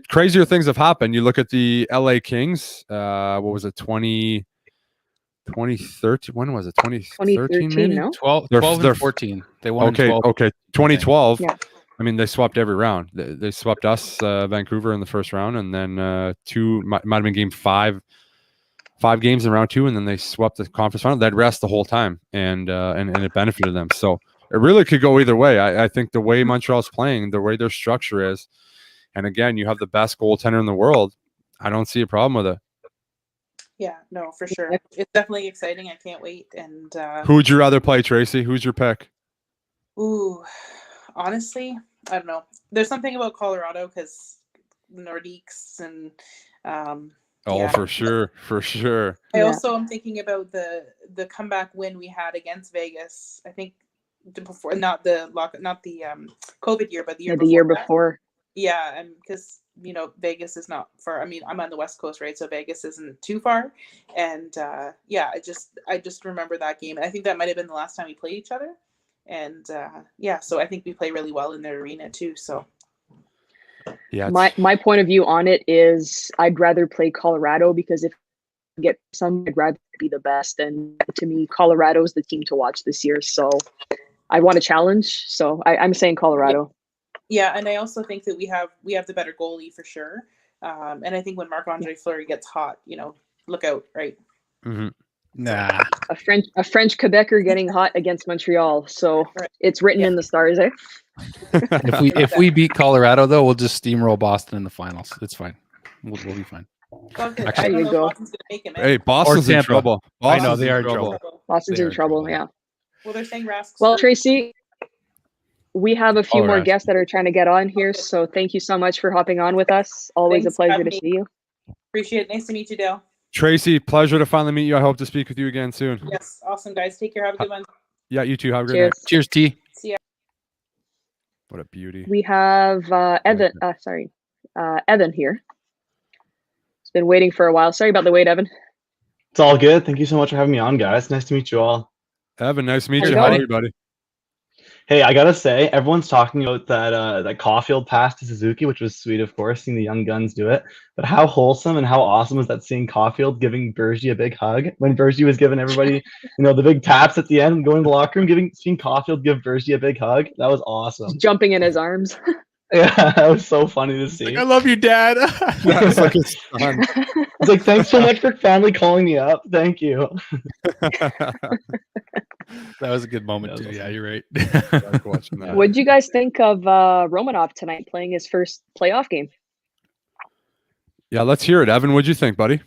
crazier things have happened. You look at the LA Kings. What was it? 2013. When was it? 2013 maybe? No? 12 and 14. They won. Okay. 2012. Yeah. I mean, they swept every round. They swept us, Vancouver, in the first round, and then two might have been game five games in round two, and then they swept the conference final. They'd rest the whole time, and it benefited them. So it really could go either way. I think the way Montreal's playing, the way their structure is, and again, you have the best goaltender in the world. I don't see a problem with it. Yeah, no, for sure. It's definitely exciting. I can't wait. And who would you rather play, Tracy? Who's your pick? Ooh, honestly, I don't know. There's something about Colorado because Nordiques and Oh, Yeah. for sure. I also am thinking about the comeback win we had against Vegas. I think before, not the COVID year, but the year before. The year before. Yeah, and because Vegas is not far. I mean, I'm on the West Coast, right? So Vegas isn't too far, and I just remember that game, and I think that might have been the last time we played each other, and so I think we play really well in their arena too. So. Yeah, my point of view on it is I'd rather play Colorado because if I get some, I'd rather be the best. And to me, Colorado is the team to watch this year. So I want a challenge. So I'm saying Colorado. Yeah, and I also think that we have the better goalie for sure. And I think when Marc-Andre Fleury gets hot, look out, right? Mm-hmm. Nah. A French Quebecer getting hot against Montreal. So it's written in the stars, eh? If we beat Colorado, though, we'll just steamroll Boston in the finals. It's fine. We'll be fine. There you go. Hey, Boston's in trouble. I know they are in trouble. Boston's in trouble, yeah. Well, they're saying Rask's. Well, Tracy, we have a few more guests that are trying to get on here, so thank you so much for hopping on with us. Always a pleasure to see you. Appreciate it. Nice to meet you, Dale. Tracy, pleasure to finally meet you. I hope to speak with you again soon. Yes, awesome, guys. Take care. Have a good one. Yeah, you too. Have a good night. Cheers, T. See ya. What a beauty. We have Evan. Evan here. He's been waiting for a while. Sorry about the wait, Evan. It's all good. Thank you so much for having me on, guys. Nice to meet you all. Evan, nice to meet you. How are you, buddy? Hey, I gotta say, everyone's talking about that Caufield pass to Suzuki, which was sweet, of course, seeing the young guns do it. But how wholesome and how awesome was that seeing Caufield giving Bergie a big hug when Bergie was giving everybody, the big taps at the end and going to the locker room, seeing Caufield give Bergie a big hug. That was awesome. Just jumping in his arms. Yeah, that was so funny to see. I love you, Dad. That's like his son. It's like, thanks so much for finally calling me up. Thank you. That was a good moment too. Yeah, you're right. What did you guys think of Romanov tonight playing his first playoff game? Yeah, let's hear it. Evan, what'd you think, buddy?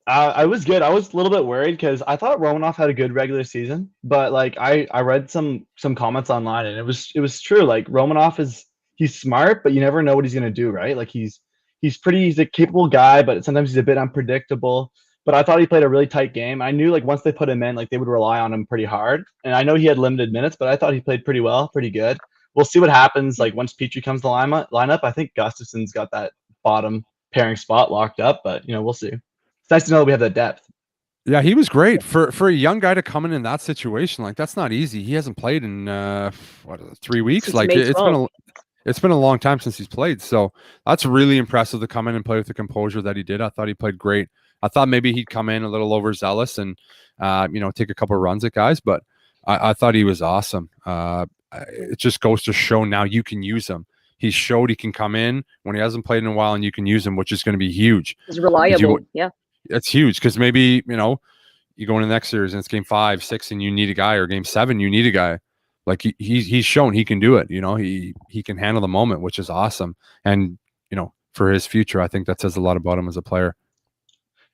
I was good. I was a little bit worried because I thought Romanov had a good regular season, but I read some comments online and it was true. Like Romanov he's smart, but you never know what he's gonna do, right? Like he's a capable guy, but sometimes he's a bit unpredictable. But I thought he played a really tight game. I knew once they put him in, they would rely on him pretty hard. And I know he had limited minutes, but I thought he played pretty well, pretty good. We'll see what happens once Petry comes to lineup. I think Gustafson's got that bottom pairing spot locked up, but we'll see. It's nice to know that we have that depth. Yeah, he was great for a young guy to come in that situation. That's not easy. He hasn't played in 3 weeks. It's been a long time since he's played. So that's really impressive to come in and play with the composure that he did. I thought he played great. I thought maybe he'd come in a little overzealous and, take a couple of runs at guys, but I thought he was awesome. It just goes to show now you can use him. He showed he can come in when he hasn't played in a while and you can use him, which is going to be huge. He's reliable. Yeah. It's huge because maybe, you go into the next series and it's game 5, 6, and you need a guy, or game 7, you need a guy. He's shown he can do it. He can handle the moment, which is awesome. And, for his future, I think that says a lot about him as a player.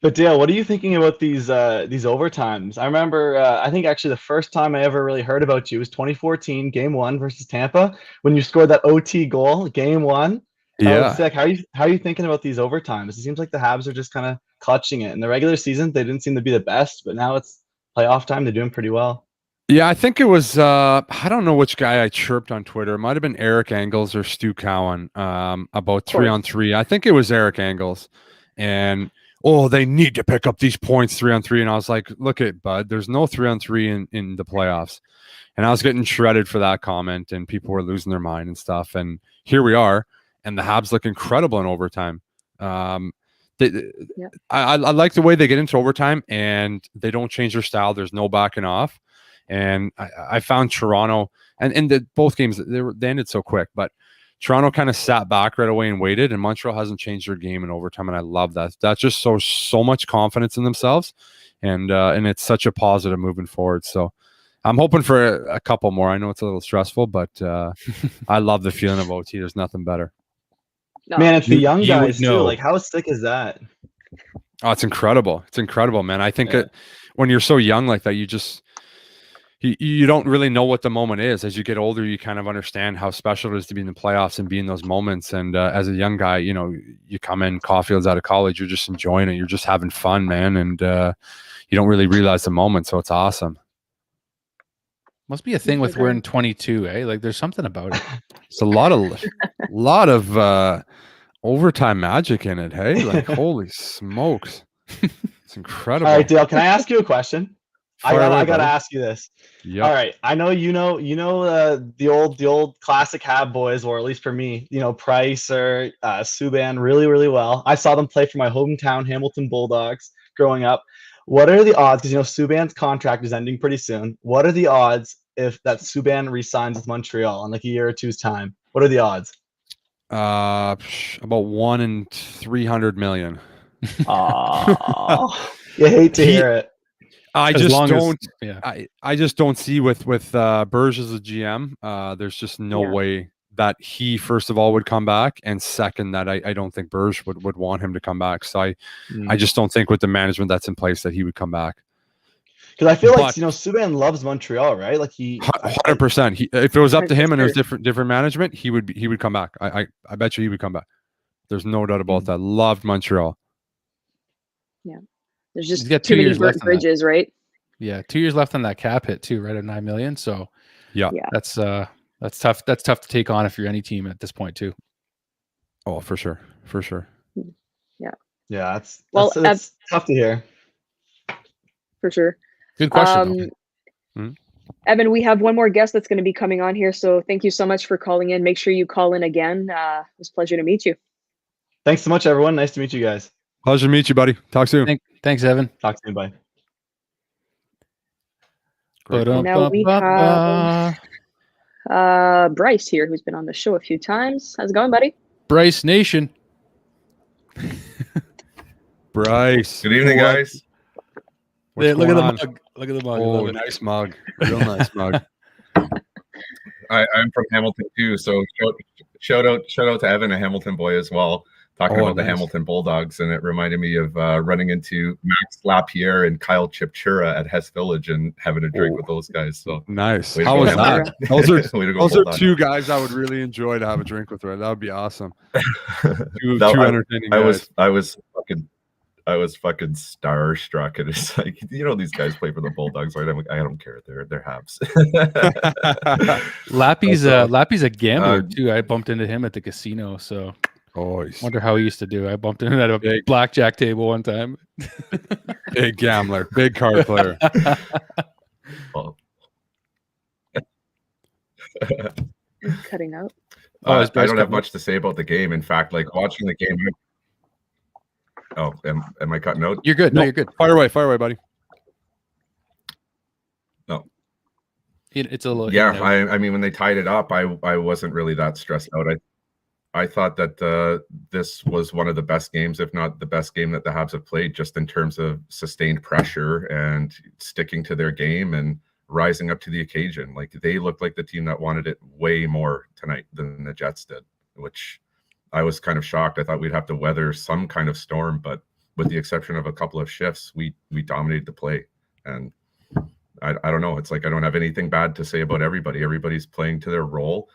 But Dale, what are you thinking about these overtimes? I remember, I think actually the first time I ever really heard about you was 2014, Game 1 versus Tampa, when you scored that OT goal, Game 1. Yeah. Sick. How are you thinking about these overtimes? It seems like the Habs are just kind of clutching it. In the regular season, they didn't seem to be the best, but now it's playoff time. They're doing pretty well. Yeah, I think it was, I don't know which guy I chirped on Twitter. It might have been Eric Engels or Stu Cowan about 3-on-3. I think it was Eric Engels. And they need to pick up these points 3-on-3. And I was like, look at bud, there's no 3-on-3 in the playoffs. And I was getting shredded for that comment and people were losing their mind and stuff. And here we are. And the Habs look incredible in overtime. I like the way they get into overtime and they don't change their style. There's no backing off. And I found Toronto and both games, they ended so quick, but Toronto kind of sat back right away and waited, and Montreal hasn't changed their game in overtime, and I love that. That just shows so much confidence in themselves, and it's such a positive moving forward. So I'm hoping for a couple more. I know it's a little stressful, but I love the feeling of OT. There's nothing better. Man, it's the young guys too. How sick is that? Oh, it's incredible. It's incredible, man. I think that when you're so young like that, you just you don't really know what the moment is. As you get older, you kind of understand how special it is to be in the playoffs and be in those moments. And as a young guy, you know, you come in, Caufield's out of college, you're just enjoying it. You're just having fun, man. And you don't really realize the moment. So it's awesome. Must be a thing with wearing 22, eh? Like there's something about it. It's a lot of overtime magic in it. Hey, like holy smokes. It's incredible. All right, Dale, can I ask you a question? I gotta ask you this. Yep. All right, I know you know the old classic Hab boys, or at least for me, you know, Price or Subban really well. I saw them play for my hometown Hamilton Bulldogs growing up. What are the odds? Because you know Subban's contract is ending pretty soon. What are the odds if that Subban resigns with Montreal in like a year or two's time? What are the odds? About 1 in 300 million. Oh, you hate to hear it. I just don't see with Berge as a GM. There's just no way that he, first of all, would come back, and second, that I don't think Berge would want him to come back. So I just don't think with the management that's in place that he would come back. Because I feel like, you know, Subban loves Montreal, right? Like 100%. If it was up to him and it was different management, he would come back. I bet you he would come back. There's no doubt about that. Loved Montreal. Yeah. There's just too many burnt bridges, right? Yeah, 2 years left on that cap hit too, right at $9 million. So yeah, that's tough. That's tough to take on if you're any team at this point too. Oh, for sure. Yeah. Yeah, that's tough to hear. For sure. Good question. Evan, we have one more guest that's going to be coming on here. So thank you so much for calling in. Make sure you call in again. It was a pleasure to meet you. Thanks so much, everyone. Nice to meet you guys. Pleasure to meet you, buddy. Talk soon. Thanks, Evan. Talk soon. Bye. Now we have Bryce here, who's been on the show a few times. How's it going, buddy? Bryce Nation. Bryce. Good evening, guys. Yeah, look at the mug. Look at the mug. Oh, nice mug. Real nice mug. I'm from Hamilton too, so shout out to Evan, a Hamilton boy as well. Talking about the Hamilton Bulldogs, and it reminded me of running into Max Lapierre and Kyle Chipchura at Hess Village and having a drink with those guys. So nice. How was that? Those are two guys I would really enjoy to have a drink with. Right, that would be awesome. Two entertaining guys. I was fucking starstruck, and it's like, you know, these guys play for the Bulldogs, right? I don't care. They're Habs. Lappy's a gambler too. I bumped into him at the casino, so. Wonder how he used to do. I bumped into him at a blackjack table one time. Big gambler, big card player. Cutting out. I don't have much to say about the game. In fact, like watching the game. Oh, am I cutting out? You're good. No, you're good. Fire away, buddy. No. It's a little. Yeah, I mean, when they tied it up, I wasn't really that stressed out. I thought that this was one of the best games, if not the best game that the Habs have played, just in terms of sustained pressure and sticking to their game and rising up to the occasion. Like, they looked like the team that wanted it way more tonight than the Jets did, which I was kind of shocked. I thought we'd have to weather some kind of storm, but with the exception of a couple of shifts, we dominated the play. And I don't know. It's like I don't have anything bad to say about everybody. Everybody's playing to their role,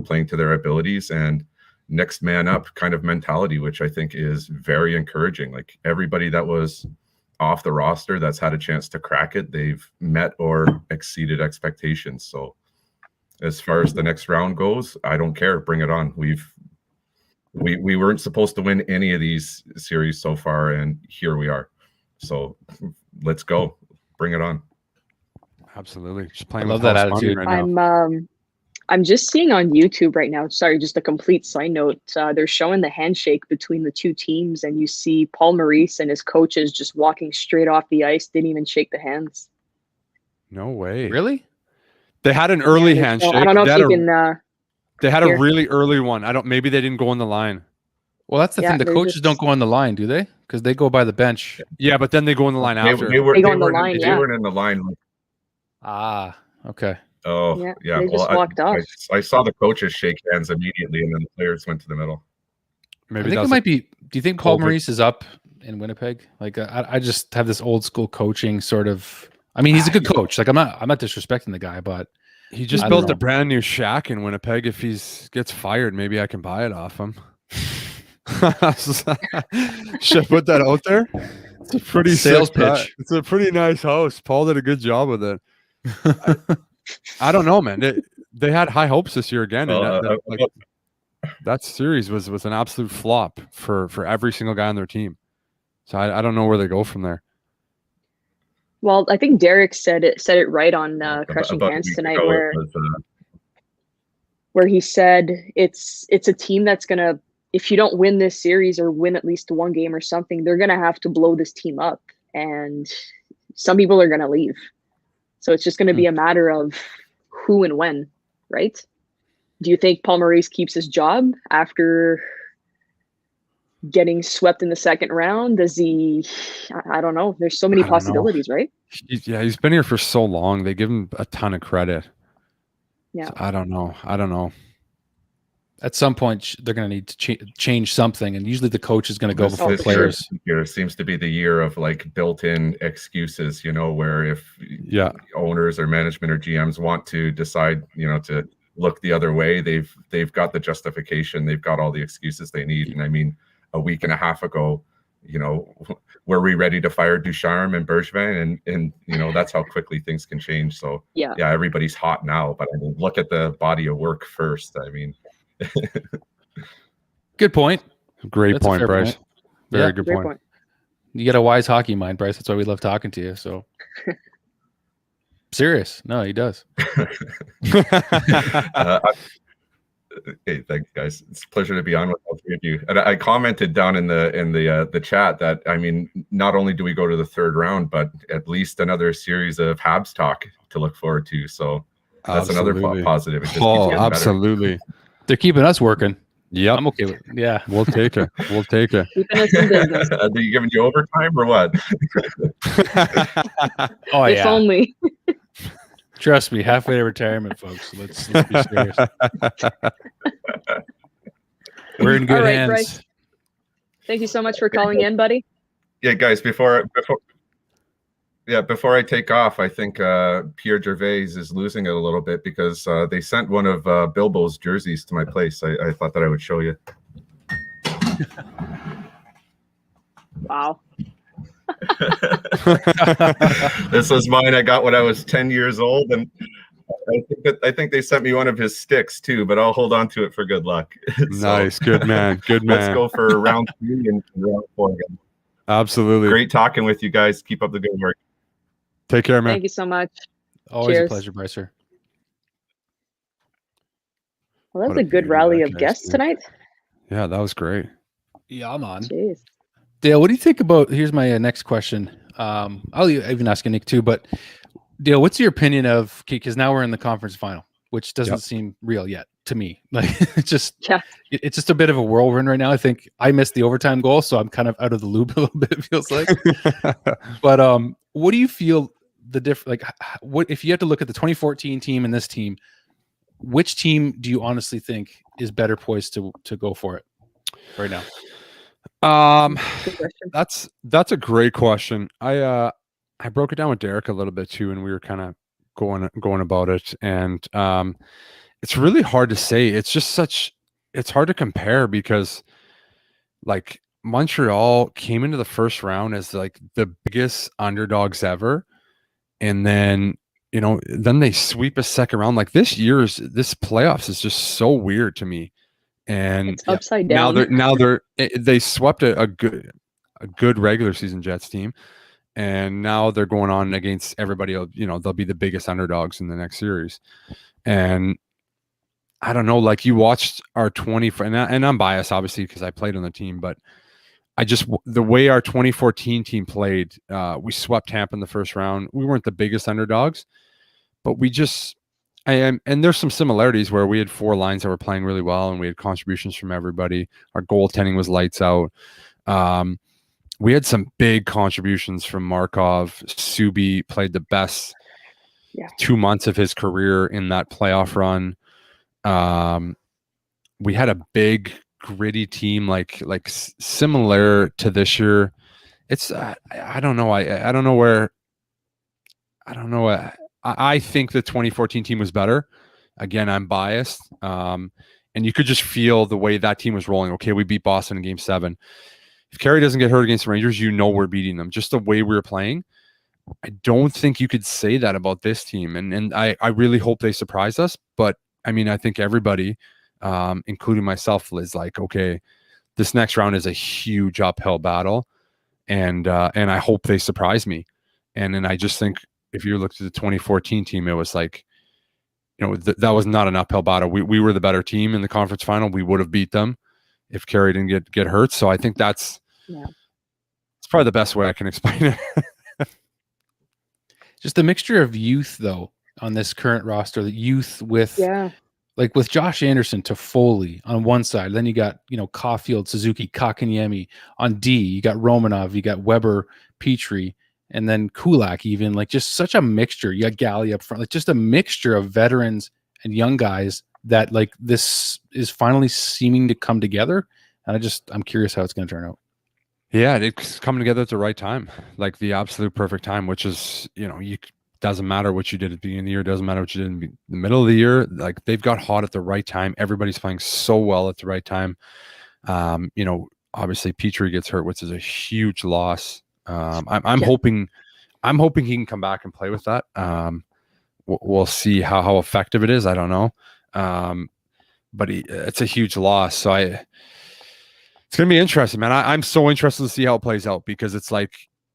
playing to their abilities, and next man up kind of mentality, which I think is very encouraging. Like, everybody that was off the roster that's had a chance to crack it, they've met or exceeded expectations. So as far as the next round goes, I don't care. Bring it on. We weren't supposed to win any of these series so far, and here we are. So let's go. Bring it on. Absolutely. Just playing. I love that attitude right now. I'm just seeing on YouTube right now. Sorry, just a complete side note. They're showing the handshake between the two teams, and you see Paul Maurice and his coaches just walking straight off the ice. Didn't even shake the hands. No way. Really? They had an early handshake. I don't know if you can. They had a really early one. Maybe they didn't go on the line. Well, that's the thing. The coaches don't go on the line, do they? Because they go by the bench. Yeah, but then they go on the line after. They weren't in the line. Ah, okay. Oh, yeah. They just walked off. I saw the coaches shake hands immediately, and then the players went to the middle. Maybe I think it might be. Do you think Paul Maurice is up in Winnipeg? Like, I just have this old school coaching sort of I mean, he's a good coach. Like I'm not disrespecting the guy, but he just built a brand new shack in Winnipeg. If he gets fired, maybe I can buy it off him. Should I put that out there? It's a pretty sales pitch. It's a pretty nice house. Paul did a good job with it. I don't know, man. They had high hopes this year again, and that series was an absolute flop for every single guy on their team. So I don't know where they go from there. Well, I think Derek said it right on Crushing Hands tonight, where he said it's a team that's gonna, if you don't win this series or win at least one game or something, they're gonna have to blow this team up, and some people are gonna leave. So it's just gonna be a matter of who and when, right? Do you think Paul Maurice keeps his job after getting swept in the second round? Does he? I don't know. There's so many possibilities, right? He's been here for so long. They give him a ton of credit. Yeah. So I don't know. At some point, they're going to need to change something, and usually the coach is going to go before the players. Year seems to be the year of like built-in excuses, where if owners or management or GMs want to decide, to look the other way, they've got the justification, they've got all the excuses they need. And I mean, a week and a half ago, were we ready to fire Ducharme and Bergevin? And that's how quickly things can change. So yeah, everybody's hot now, but I mean, look at the body of work first. I mean. Good point. Great point, Bryce. Point. Very good point. You got a wise hockey mind, Bryce. That's why we love talking to you. So serious. No, he does. Hey, thanks, guys. It's a pleasure to be on with all three of you. And I commented down in the chat that, I mean, not only do we go to the third round, but at least another series of Habs talk to look forward to. So that's another positive. It just keeps getting absolutely. better. They're keeping us working. Yeah, I'm okay with it. Yeah. We'll take it. Keeping us in business. Are they giving you overtime or what? Oh, yeah. If only. Trust me, halfway to retirement, folks. Let's be serious. We're in good hands. Bryce. Thank you so much for calling in, buddy. Yeah, guys, before I take off, I think Pierre Gervais is losing it a little bit because they sent one of Bilbo's jerseys to my place. I thought that I would show you. Wow. This was mine. I got when I was 10 years old, and I think they sent me one of his sticks too, but I'll hold on to it for good luck. Nice. Good man. Let's go for round 3 and round 4 again. Absolutely. Great talking with you guys. Keep up the good work. Take care, man. Thank you so much. Always Cheers. a pleasure, Brycer. Well, that was a good rally of guests tonight. Yeah, that was great. Yeah, I'm on. Jeez. Dale, what do you think about? Here's my next question. I'll even ask Annik too, but Dale, what's your opinion of? Because now we're in the conference final, which doesn't seem real yet to me. Like it's just a bit of a whirlwind right now. I think I missed the overtime goal, so I'm kind of out of the loop a little bit. It feels like. But what do you feel the difference? Like, what if you had to look at the 2014 team and this team? Which team do you honestly think is better poised to go for it right now? That's a great question. I broke it down with Derek a little bit too, and we were kind of going about it, and it's really hard to say. It's hard to compare because like Montreal came into the first round as like the biggest underdogs ever, and then then they sweep a second round. Like this playoffs is just so weird to me. And it's upside down. They swept a good regular season Jets team, and now they're going on against everybody else. They'll be the biggest underdogs in the next series. And I don't know, like you watched our 20, and I'm biased obviously because I played on the team, but the way our 2014 team played, we swept Tampa in the first round. We weren't the biggest underdogs, but and there's some similarities where we had 4 lines that were playing really well, and we had contributions from everybody. Our goaltending was lights out. We had some big contributions from Markov. Subi played the best 2 months of his career in that playoff run. We had a big, gritty team, like similar to this year. It's I don't know. I don't know where. I don't know. I think the 2014 team was better. Again, I'm biased. And you could just feel the way that team was rolling. Okay, we beat Boston in Game 7. If Carey doesn't get hurt against the Rangers, we're beating them. Just the way we were playing. I don't think you could say that about this team. And I really hope they surprise us. But, I mean, I think everybody, including myself, is like, okay, this next round is a huge uphill battle. And I hope they surprise me. And then I just think if you looked at the 2014 team, it was like, that was not an uphill battle. We were the better team in the conference final. We would have beat them if Carey didn't get hurt. So I think it's probably the best way I can explain it. Just the mixture of youth, though, on this current roster, the youth with like with Josh Anderson, Toffoli on one side. Then you got, Caufield, Suzuki, Kotkaniemi. On D, you got Romanov, you got Weber, Petry, and then Kulak even. Like, just such a mixture. You got Galley up front. Like, just a mixture of veterans and young guys that, like, this is finally seeming to come together. And I'm curious how it's going to turn out. Yeah, it's coming together at the right time, like the absolute perfect time, which is, doesn't matter what you did at the beginning of the year, doesn't matter what you did in the middle of the year. Like, they've got hot at the right time. Everybody's playing so well at the right time. Obviously Petry gets hurt, which is a huge loss. I'm hoping he can come back and play with that. We'll see how effective it is. I don't know. But it's a huge loss. So it's going to be interesting, man. I'm so interested to see how it plays out, because it's like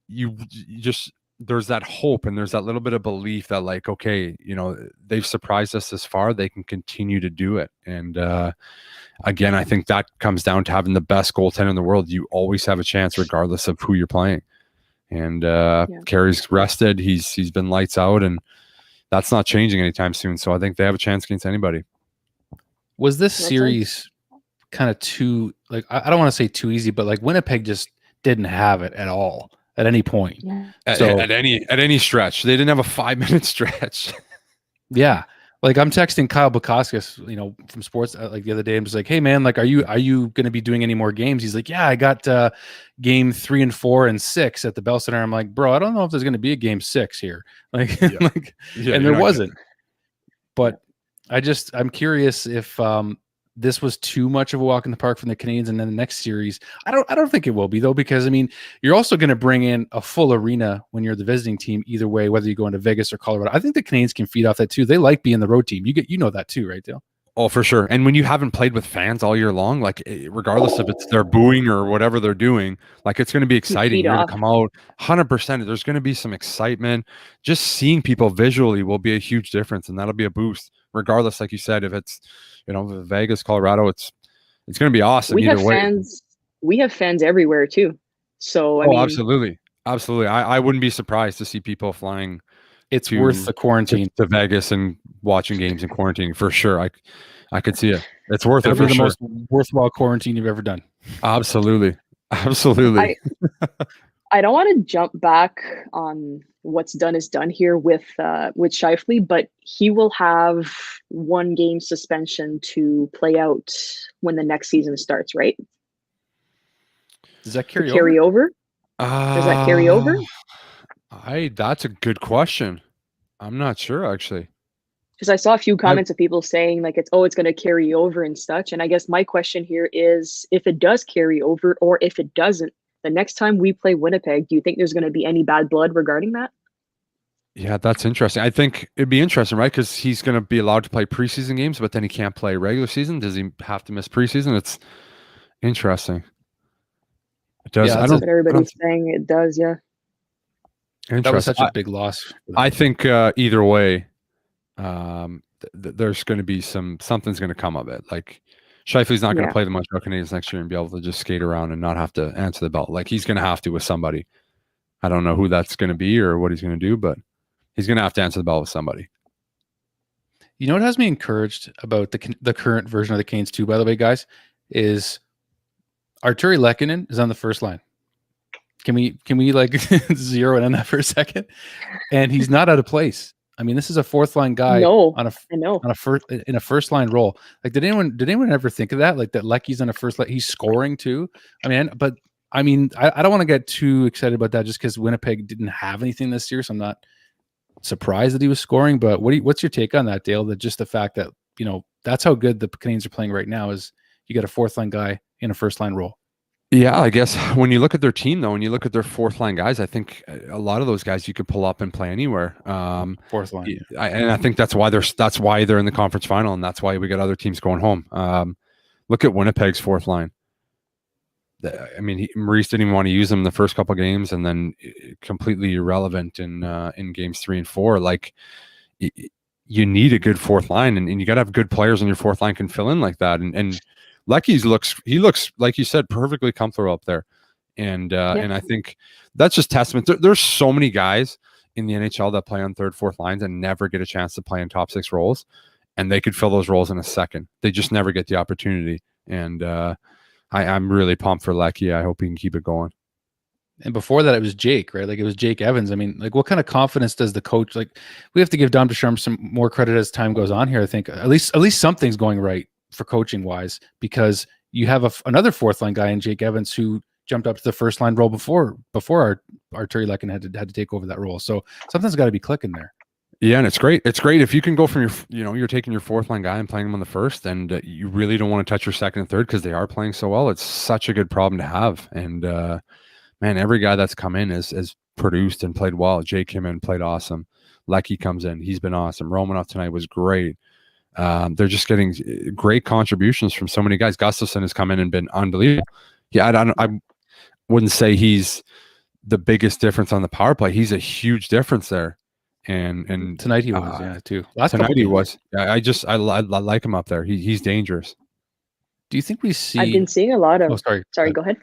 you just, there's that hope and there's that little bit of belief that, like, okay, they've surprised us this far. They can continue to do it. And again, I think that comes down to having the best goaltender in the world. You always have a chance regardless of who you're playing. And Carey's rested. He's been lights out, and that's not changing anytime soon. So I think they have a chance against anybody. Was this series kind of too, like, I don't want to say too easy, but like Winnipeg just didn't have it at all at any point. Yeah. At any stretch. They didn't have a 5-minute stretch. Yeah. Like, I'm texting Kyle Bukauskas, from sports, like the other day. I'm just like, hey man, like, are you going to be doing any more games? He's like, yeah, I got game 3 and 4 and 6 at the Bell Center. I'm like, bro, I don't know if there's going to be a game 6 here. Like, and there wasn't. But I'm curious if this was too much of a walk in the park from the Canadiens, and then the next series, I don't think it will be, though, because I mean, you're also going to bring in a full arena when you're the visiting team, either way, whether you go into Vegas or Colorado. I think the Canadiens can feed off that too. They like being the road team. You know that too, right, Dale? Oh, for sure. And when you haven't played with fans all year long, like, regardless if it's they're booing or whatever they're doing, like, it's going to be exciting. You're going to come out 100%. There's going to be some excitement. Just seeing people visually will be a huge difference, and that'll be a boost. Regardless, like you said, if it's Vegas, Colorado, it's going to be awesome. We have fans everywhere too. So I mean, absolutely. I wouldn't be surprised to see people flying. It's worth the quarantine to Vegas and watching games in quarantine for sure. I could see it. It's worth it for the sure. Most worthwhile quarantine you've ever done. Absolutely. I don't want to jump back on what's done is done here with Scheifele, but he will have 1 game suspension to play out when the next season starts, right? Does that carry over? Does that carry over? That's a good question. I'm not sure, actually. Because I saw a few comments of people saying like it's going to carry over and such. And I guess my question here is, if it does carry over, or if it doesn't, the next time we play Winnipeg, do you think there's going to be any bad blood regarding that? Yeah, that's interesting. I think it'd be interesting, right? Because he's going to be allowed to play preseason games, but then he can't play regular season. Does he have to miss preseason? It's interesting. It does. Yeah, that's what everybody's saying. It does, yeah. That was such a big loss. I think either way, there's going to be something's going to come of it. Like, Scheifele's not going to play the Montreal Canadiens next year and be able to just skate around and not have to answer the bell. Like, he's going to have to with somebody. I don't know who that's going to be or what he's going to do, but he's going to have to answer the bell with somebody. You know what has me encouraged about the current version of the Canes too, by the way, guys, is Arturi Lehkonen is on the first line. Can we like zero in on that for a second? And he's not out of place. I mean, this is a 4th line guy in a first line role. Like, did anyone ever think of that? Like, that Lecky's on a first line, he's scoring too. I mean, I don't want to get too excited about that just because Winnipeg didn't have anything this year. So I'm not surprised that he was scoring. But what's your take on that, Dale? That just the fact that, that's how good the Canadiens are playing right now is you got a fourth line guy in a first line role. Yeah, I guess when you look at their team, though, when you look at their fourth line guys, I think a lot of those guys you could pull up and play anywhere. Fourth line, and I think that's why they're in the conference final, and that's why we got other teams going home. Look at Winnipeg's fourth line. I mean, Maurice didn't even want to use them the first couple of games, and then completely irrelevant in games 3 and 4. Like, you need a good fourth line, and you got to have good players on your fourth line can fill in like that. And Leckie looks like you said, perfectly comfortable up there, and I think that's just testament. There's so many guys in the NHL that play on third, fourth lines and never get a chance to play in top 6 roles, and they could fill those roles in a second. They just never get the opportunity, and I'm really pumped for Leckie. I hope he can keep it going. And before that, it was Jake, right? Like, it was Jake Evans. I mean, like, what kind of confidence does the coach, like, we have to give Dom Ducharme some more credit as time goes on here. I think at least something's going right for coaching wise, because you have another fourth line guy in Jake Evans who jumped up to the first line role before our Terry Lekin had to take over that role. So something's got to be clicking there. Yeah, and it's great. It's great if you can go from you're taking your fourth line guy and playing him on the first, and you really don't want to touch your second and third because they are playing so well. It's such a good problem to have. And man, every guy that's come in has produced and played well. Jake came in, played awesome. Leckie comes in, he's been awesome. Romanov tonight was great. They're just getting great contributions from so many guys. Gustafsson has come in and been unbelievable. Yeah, I wouldn't say he's the biggest difference on the power play. He's a huge difference there. And tonight he was, too. Tonight he was. I like him up there. He's dangerous. Do you think we see? I've been seeing a lot of. Oh, sorry. Go ahead.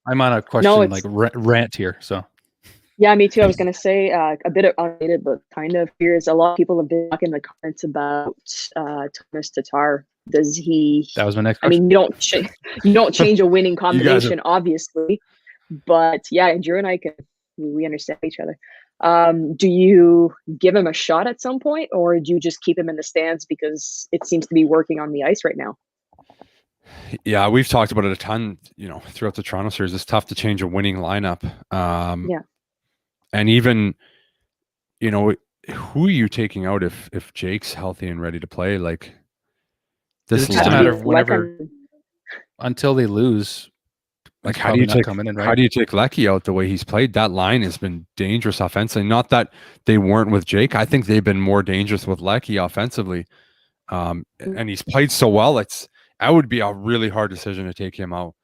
I'm on a question rant here. So. Yeah, me too. I was going to say a bit of unrelated, but kind of fears. A lot of people have been talking in the comments about Thomas Tatar. Does he? That was my next question. I mean, you don't change a winning combination, obviously, but yeah, Drew and I we understand each other. Do you give him a shot at some point, or do you just keep him in the stands because it seems to be working on the ice right now? Yeah, we've talked about it a ton, throughout the Toronto series. It's tough to change a winning lineup. Yeah. And even, who are you taking out if Jake's healthy and ready to play? Like, this is just a matter of whenever, until they lose. Like, how do you take Leckie out the way he's played? That line has been dangerous offensively. Not that they weren't with Jake. I think they've been more dangerous with Leckie offensively. And he's played so well. That would be a really hard decision to take him out.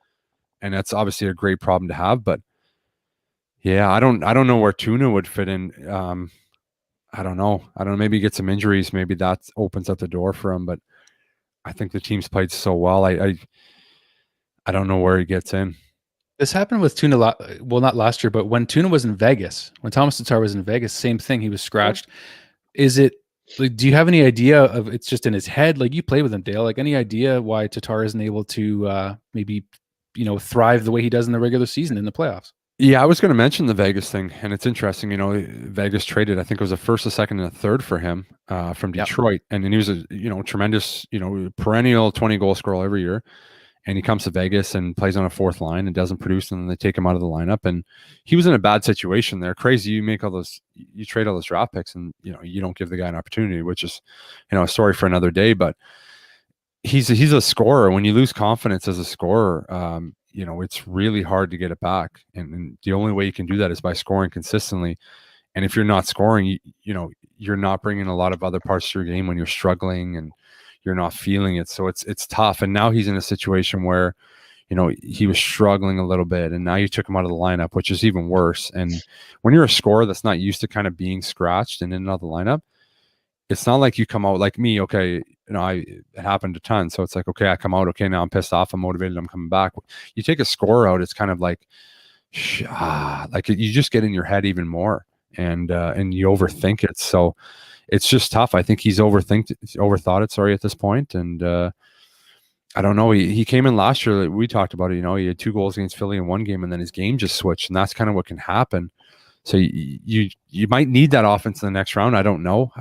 And that's obviously a great problem to have. But yeah, I don't know where Tuna would fit in. I don't know. Maybe he gets some injuries. Maybe that opens up the door for him. But I think the team's played so well. I don't know where he gets in. This happened with Tuna, not last year, but when Tuna was in Vegas, when Thomas Tatar was in Vegas, same thing. He was scratched. Is it, like, do you have any idea of it's just in his head? Like, you play with him, Dale. Like, any idea why Tatar isn't able to maybe, thrive the way he does in the regular season in the playoffs? Yeah, I was going to mention the Vegas thing, and it's interesting. Vegas traded, I think it was a first, a second, and a third for him from Detroit, and he was a tremendous, perennial 20-goal scorer every year. And he comes to Vegas and plays on a fourth line and doesn't produce, and then they take him out of the lineup. And he was in a bad situation there. Crazy, you trade all those draft picks, and you don't give the guy an opportunity, which is a story for another day. But he's a scorer. When you lose confidence as a scorer, it's really hard to get it back. And the only way you can do that is by scoring consistently. And if you're not scoring, you're not bringing a lot of other parts to your game when you're struggling and you're not feeling it. So it's tough. And now he's in a situation where, he was struggling a little bit, and now you took him out of the lineup, which is even worse. And when you're a scorer that's not used to kind of being scratched and in and out of the lineup, it's not like you come out like me. Okay. It happened a ton. So it's like, okay, I come out. Okay. Now I'm pissed off. I'm motivated. I'm coming back. You take a scorer out. It's kind of like you just get in your head even more, and you overthink it. So it's just tough. I think he's overthought it, at this point. And I don't know. He came in last year. We talked about it. He had 2 goals against Philly in one game, and then his game just switched. And that's kind of what can happen. So you might need that offense in the next round. I don't know.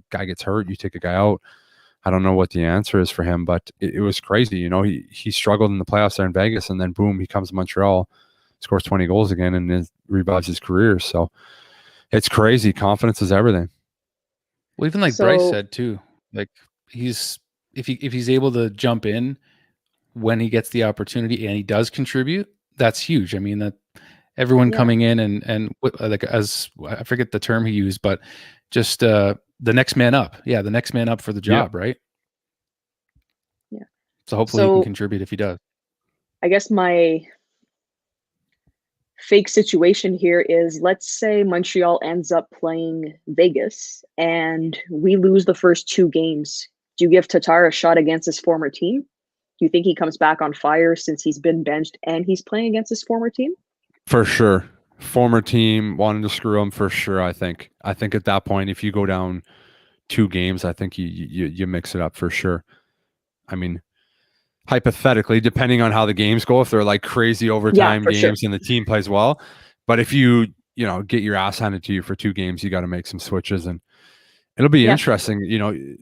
Guy gets hurt. You take a guy out. I don't know what the answer is for him, but it was crazy. He struggled in the playoffs there in Vegas, and then boom, he comes to Montreal, scores 20 goals again, and revives his career. So It's crazy. Confidence is everything. Well, even like Bryce said too, like if he's able to jump in when he gets the opportunity and he does contribute, that's huge. I mean, that everyone coming in and like, as I forget the term he used, but just the next man up. Yeah, the next man up for the job, right? Yeah. So hopefully he can contribute if he does. I guess my fake situation here is, let's say Montreal ends up playing Vegas and we lose the first 2 games. Do you give Tatar a shot against his former team? Do you think he comes back on fire since he's been benched and he's playing against his former team? For sure. Former team wanting to screw him, for sure. I think at that point, if you go down 2 games, I think you mix it up for sure. I mean, hypothetically, depending on how the games go, if they're like crazy overtime games and the team plays well, but if you get your ass handed to you for 2 games, you got to make some switches, and it'll be interesting.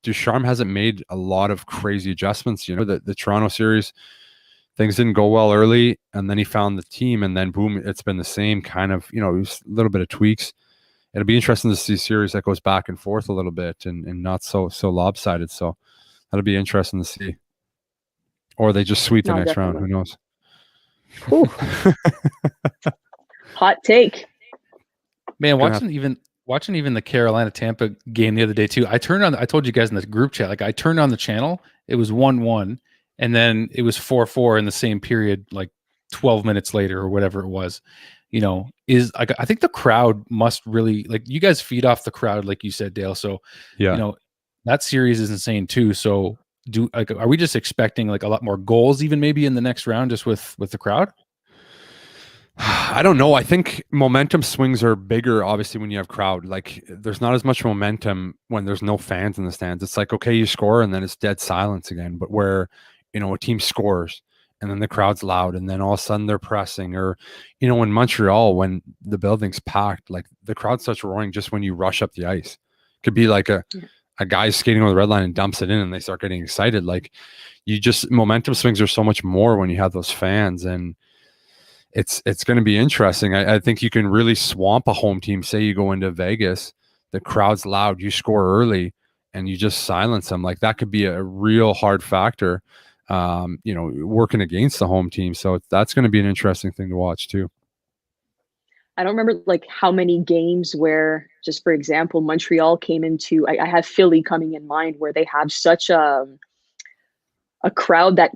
Ducharme hasn't made a lot of crazy adjustments. The Toronto series, things didn't go well early, and then he found the team, and then boom, it's been the same kind of, a little bit of tweaks. It'll be interesting to see a series that goes back and forth a little bit and not so lopsided. So that'll be interesting to see. Or they just sweep the next round. Who knows? Hot take. Man, watching even the Carolina Tampa game the other day too. I told you guys in the group chat, like I turned on the channel, it was 1-1, and then it was 4-4 in the same period, like 12 minutes later or whatever it was. I think the crowd must really, like, you guys feed off the crowd, like you said, Dale. So that series is insane too. So are we just expecting like a lot more goals, even maybe in the next round, just with the crowd? I don't know. I think momentum swings are bigger, obviously, when you have crowd. Like, there's not as much momentum when there's no fans in the stands. It's like, okay, you score, and then it's dead silence again. But where, a team scores, and then the crowd's loud, and then all of a sudden they're pressing. Or, in Montreal, when the building's packed, like the crowd starts roaring just when you rush up the ice. Could be like a guy skating over the red line and dumps it in, and they start getting excited. Like, momentum swings are so much more when you have those fans, and it's going to be interesting. I think you can really swamp a home team. Say you go into Vegas, the crowd's loud, you score early, and you just silence them. Like, that could be a real hard factor, working against the home team. So that's going to be an interesting thing to watch too. I don't remember like how many games where, just for example, Montreal came into, I have Philly coming in mind, where they have such a crowd that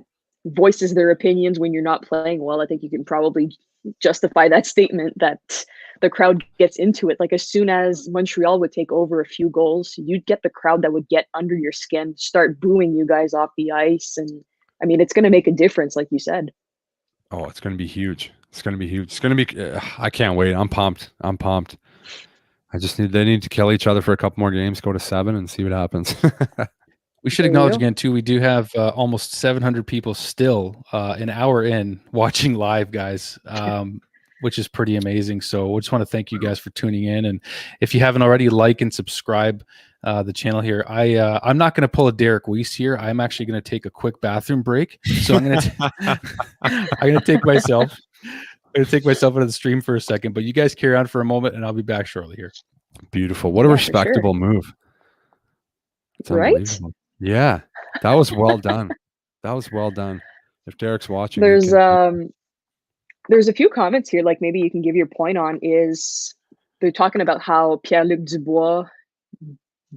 voices their opinions when you're not playing well. I think you can probably justify that statement that the crowd gets into it. Like, as soon as Montreal would take over a few goals, you'd get the crowd that would get under your skin, start booing you guys off the ice. And I mean, it's going to make a difference, like you said. Oh, it's going to be huge. It's going to be huge. It's going to be, I can't wait. I'm pumped. They need to kill each other for a couple more games, go to 7 and see what happens. We should acknowledge again too, we do have almost 700 people still an hour in watching live, guys, which is pretty amazing. So we just want to thank you guys for tuning in. And if you haven't already, like and subscribe the channel here. I'm not going to pull a Derek Weise here. I'm actually going to take a quick bathroom break. So I'm going to take myself out of the stream for a second, but you guys carry on for a moment and I'll be back shortly here. Beautiful. What a respectable move. It's right? Yeah, that was well done. If Derek's watching, there's a few comments here, like maybe you can give your point on, is they're talking about how Pierre-Luc Dubois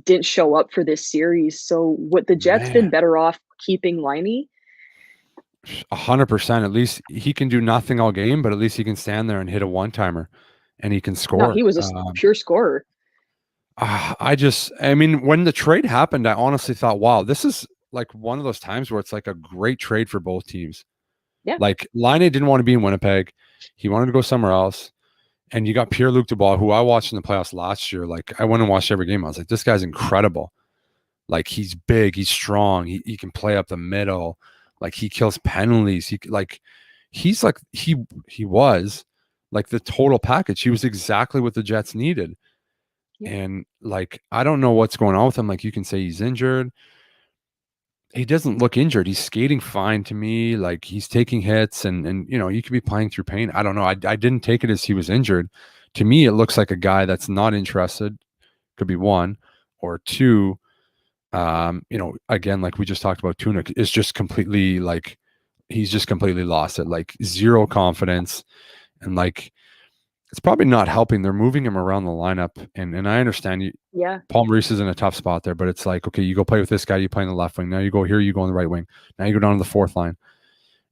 didn't show up for this series. So would the Jets been better off keeping Laine? 100%. At least he can do nothing all game, but at least he can stand there and hit a one-timer and he can score. No, he was a pure scorer. I mean, when the trade happened, I honestly thought, wow, this is like one of those times where it's like a great trade for both teams. Yeah. Like, Laine didn't want to be in Winnipeg. He wanted to go somewhere else. And you got Pierre-Luc Dubois, who I watched in the playoffs last year. Like, I went and watched every game. I was like, this guy's incredible. Like, he's big, he's strong, he can play up the middle. Like, he kills penalties. He was like the total package. He was exactly what the Jets needed. Yeah. And like, I don't know what's going on with him. Like, you can say he's injured. He doesn't look injured. He's skating fine to me. Like, he's taking hits and you could be playing through pain. I don't know. I didn't take it as he was injured. to me, it looks like a guy that's not interested. Could be one, or two. Again, like we just talked about, Tunic is just completely like he's just completely lost it, like zero confidence, and like it's probably not helping. They're moving him around the lineup, and I understand you. Yeah, Paul Maurice is in a tough spot there, but it's like, okay, you go play with this guy, you play in the left wing. Now you go here, you go on the right wing. Now you go down to the fourth line,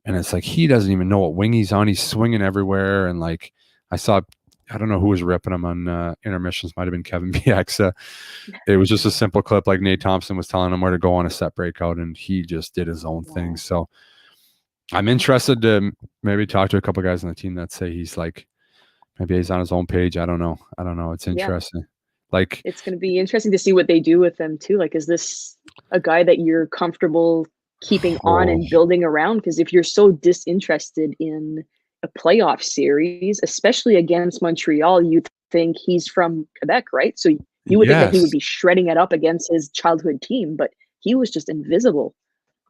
and it's like he doesn't even know what wing he's on. He's swinging everywhere, and like I don't know who was ripping him on intermissions. Might have been Kevin BX. It was just a simple clip, like Nate Thompson was telling him where to go on a set breakout, and he just did his own thing. So I'm interested to maybe talk to a couple guys on the team that say he's like, maybe he's on his own page. I don't know. It's interesting. Like, it's going to be interesting to see what they do with them too. Like, is this a guy that you're comfortable keeping on and building around? Because if you're so disinterested in a playoff series, especially against Montreal, you'd think he's from Quebec, right? So you would think that he would be shredding it up against his childhood team, but he was just invisible.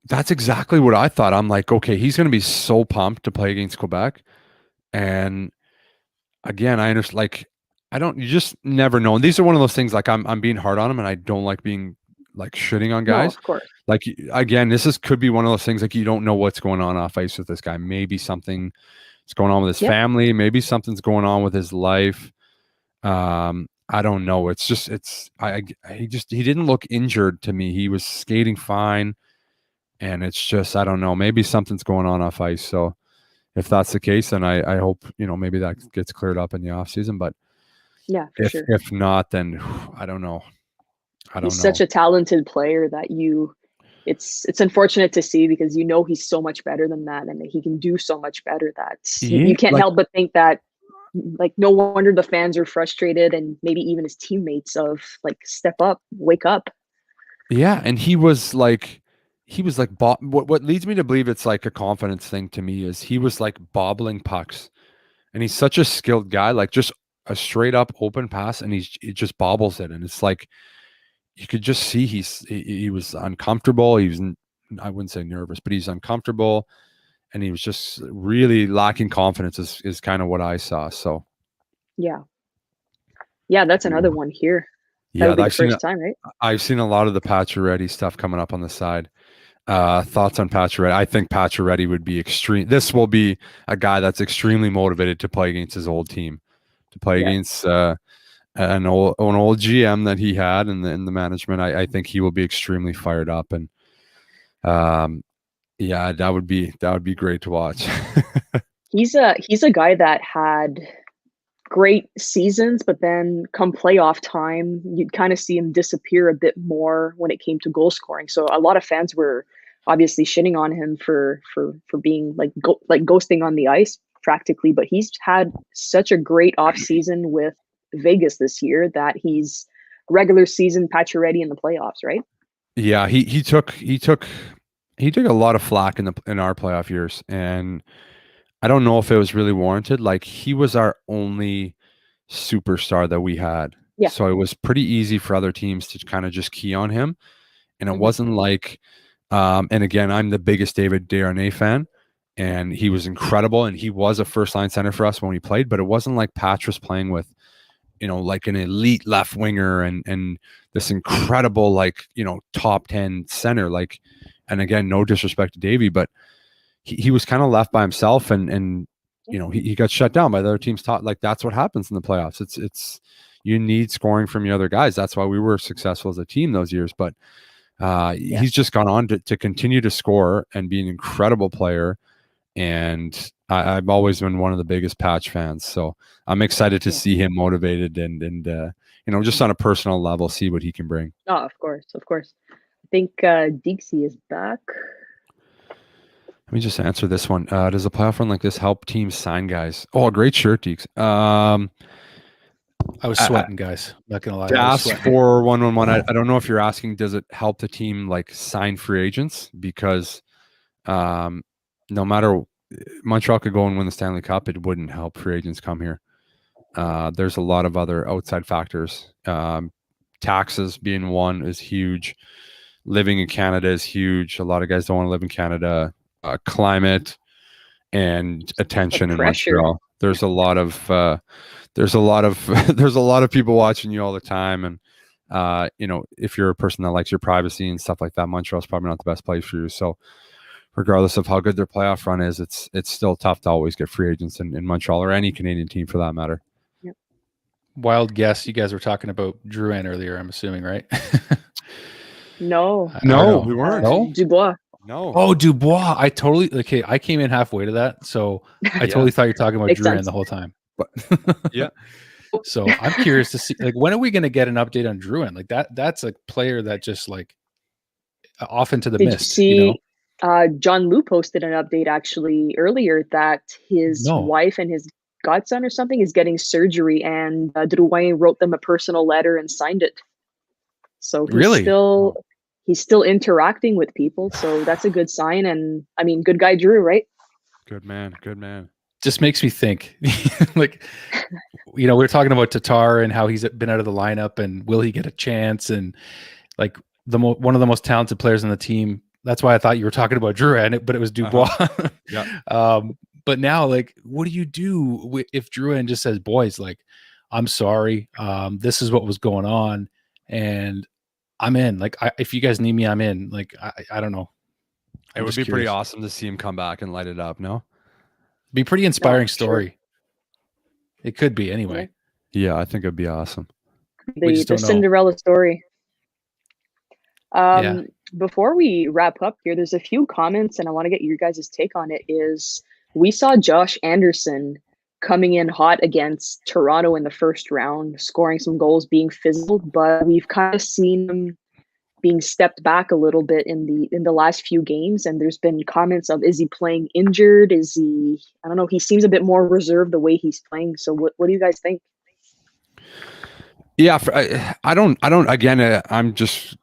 That's exactly what I thought. I'm like, okay, he's going to be so pumped to play against Quebec. And again, I understand, like, you just never know. And these are one of those things, like I'm being hard on him, and I don't like being like shitting on guys. No, of course. Like, again, this could be one of those things, like, you don't know what's going on off ice with this guy. Maybe something is going on with his family. Maybe something's going on with his life. I don't know. It's just, he didn't look injured to me. He was skating fine. And it's just, I don't know, maybe something's going on off ice. So if that's the case, then I hope, maybe that gets cleared up in the off season. But yeah, if not, then I don't know. He's such a talented player that it's unfortunate to see, because he's so much better than that, and that he can do so much better that you can't help but think that, like, no wonder the fans are frustrated, and maybe even his teammates of like, step up, wake up. Yeah, and he was like what leads me to believe it's like a confidence thing to me is he was like bobbling pucks, and he's such a skilled guy, like just a straight up open pass, and he just bobbles it, and it's like you could just see he was uncomfortable. He was, I wouldn't say nervous, but he's uncomfortable, and he was just really lacking confidence is kind of what I saw. So yeah, that's another one here. Yeah, that would be the first time, right? I've seen a lot of the Pacioretty stuff coming up on the side. Thoughts on Petry? I think Pacioretty would be extreme. This will be a guy that's extremely motivated to play against his old team, to play against an old GM that he had in the management. I think he will be extremely fired up, and that would be great to watch. He's a guy that had great seasons, but then come playoff time, you'd kind of see him disappear a bit more when it came to goal scoring. So a lot of fans were obviously shitting on him for being like ghosting on the ice practically, but he's had such a great off season with Vegas this year that he's regular season Pacioretty in the playoffs, right? Yeah, he took a lot of flack in our playoff years, and I don't know if it was really warranted. Like, he was our only superstar that we had. Yeah. So it was pretty easy for other teams to kind of just key on him. And it wasn't like, and again, I'm the biggest David Desharnais fan, and he was incredible. And he was a first line center for us when we played, but it wasn't like Patch was playing with, like an elite left winger and this incredible, like, top 10 center. Like, and again, no disrespect to Davey, but he was kind of left by himself, and he got shut down by the other team's top. Like, that's what happens in the playoffs. It's you need scoring from your other guys. That's why we were successful as a team those years. But he's just gone on to continue to score and be an incredible player. And I've always been one of the biggest Patch fans. So I'm excited to see him motivated and just on a personal level, see what he can bring. Oh, of course. I think Dekes is back. Let me just answer this one. Does a playoff run like this help teams sign guys? Oh, great shirt, Dekes. I was sweating, guys. Not gonna lie. Ask for 111. I don't know if you're asking, does it help the team like sign free agents? Because no matter, Montreal could go and win the Stanley Cup, it wouldn't help free agents come here. There's a lot of other outside factors. Taxes being one is huge. Living in Canada is huge. A lot of guys don't want to live in Canada. Climate and attention in Montreal. There's a lot of there's a lot of there's a lot of people watching you all the time, and if you're a person that likes your privacy and stuff like that, Montreal's probably not the best place for you. So regardless of how good their playoff run is, it's still tough to always get free agents in Montreal, or any Canadian team for that matter. Yep. Wild guess. You guys were talking about Drouin earlier, I'm assuming, right? No, we weren't. No? Dubois. No. Oh, Dubois. I came in halfway to that, so I totally thought you were talking about Makes Drouin sense. the whole time. But yeah. So I'm curious to see, like, when are we going to get an update on Drouin? Like that's a player that just like off into the Did mist. you see? John Liu posted an update actually earlier that his wife and his godson or something is getting surgery, and Drouin wrote them a personal letter and signed it. So he's still interacting with people, so that's a good sign. And I mean, good guy Drew, right? Good man. Just makes me think, like, we're talking about Tatar and how he's been out of the lineup, and will he get a chance? And like one of the most talented players on the team. That's why I thought you were talking about Drew, but it was Dubois. Yeah. But now, like, what do you do if Drouin just says, "Boys, like, I'm sorry. This is what was going on, and I'm in. Like, if you guys need me, I'm in." Like, I don't know. It would be pretty awesome to see him come back and light it up. No, be pretty inspiring story. Sure. It could be anyway. Yeah, I think it'd be awesome. The Cinderella story. Before we wrap up here, there's a few comments, and I want to get your guys' take on it. We saw Josh Anderson coming in hot against Toronto in the first round, scoring some goals, being physical, but we've kind of seen him being stepped back a little bit in the last few games, and there's been comments of, is he playing injured? I don't know, he seems a bit more reserved the way he's playing. So what do you guys think? Yeah, I don't again, I'm just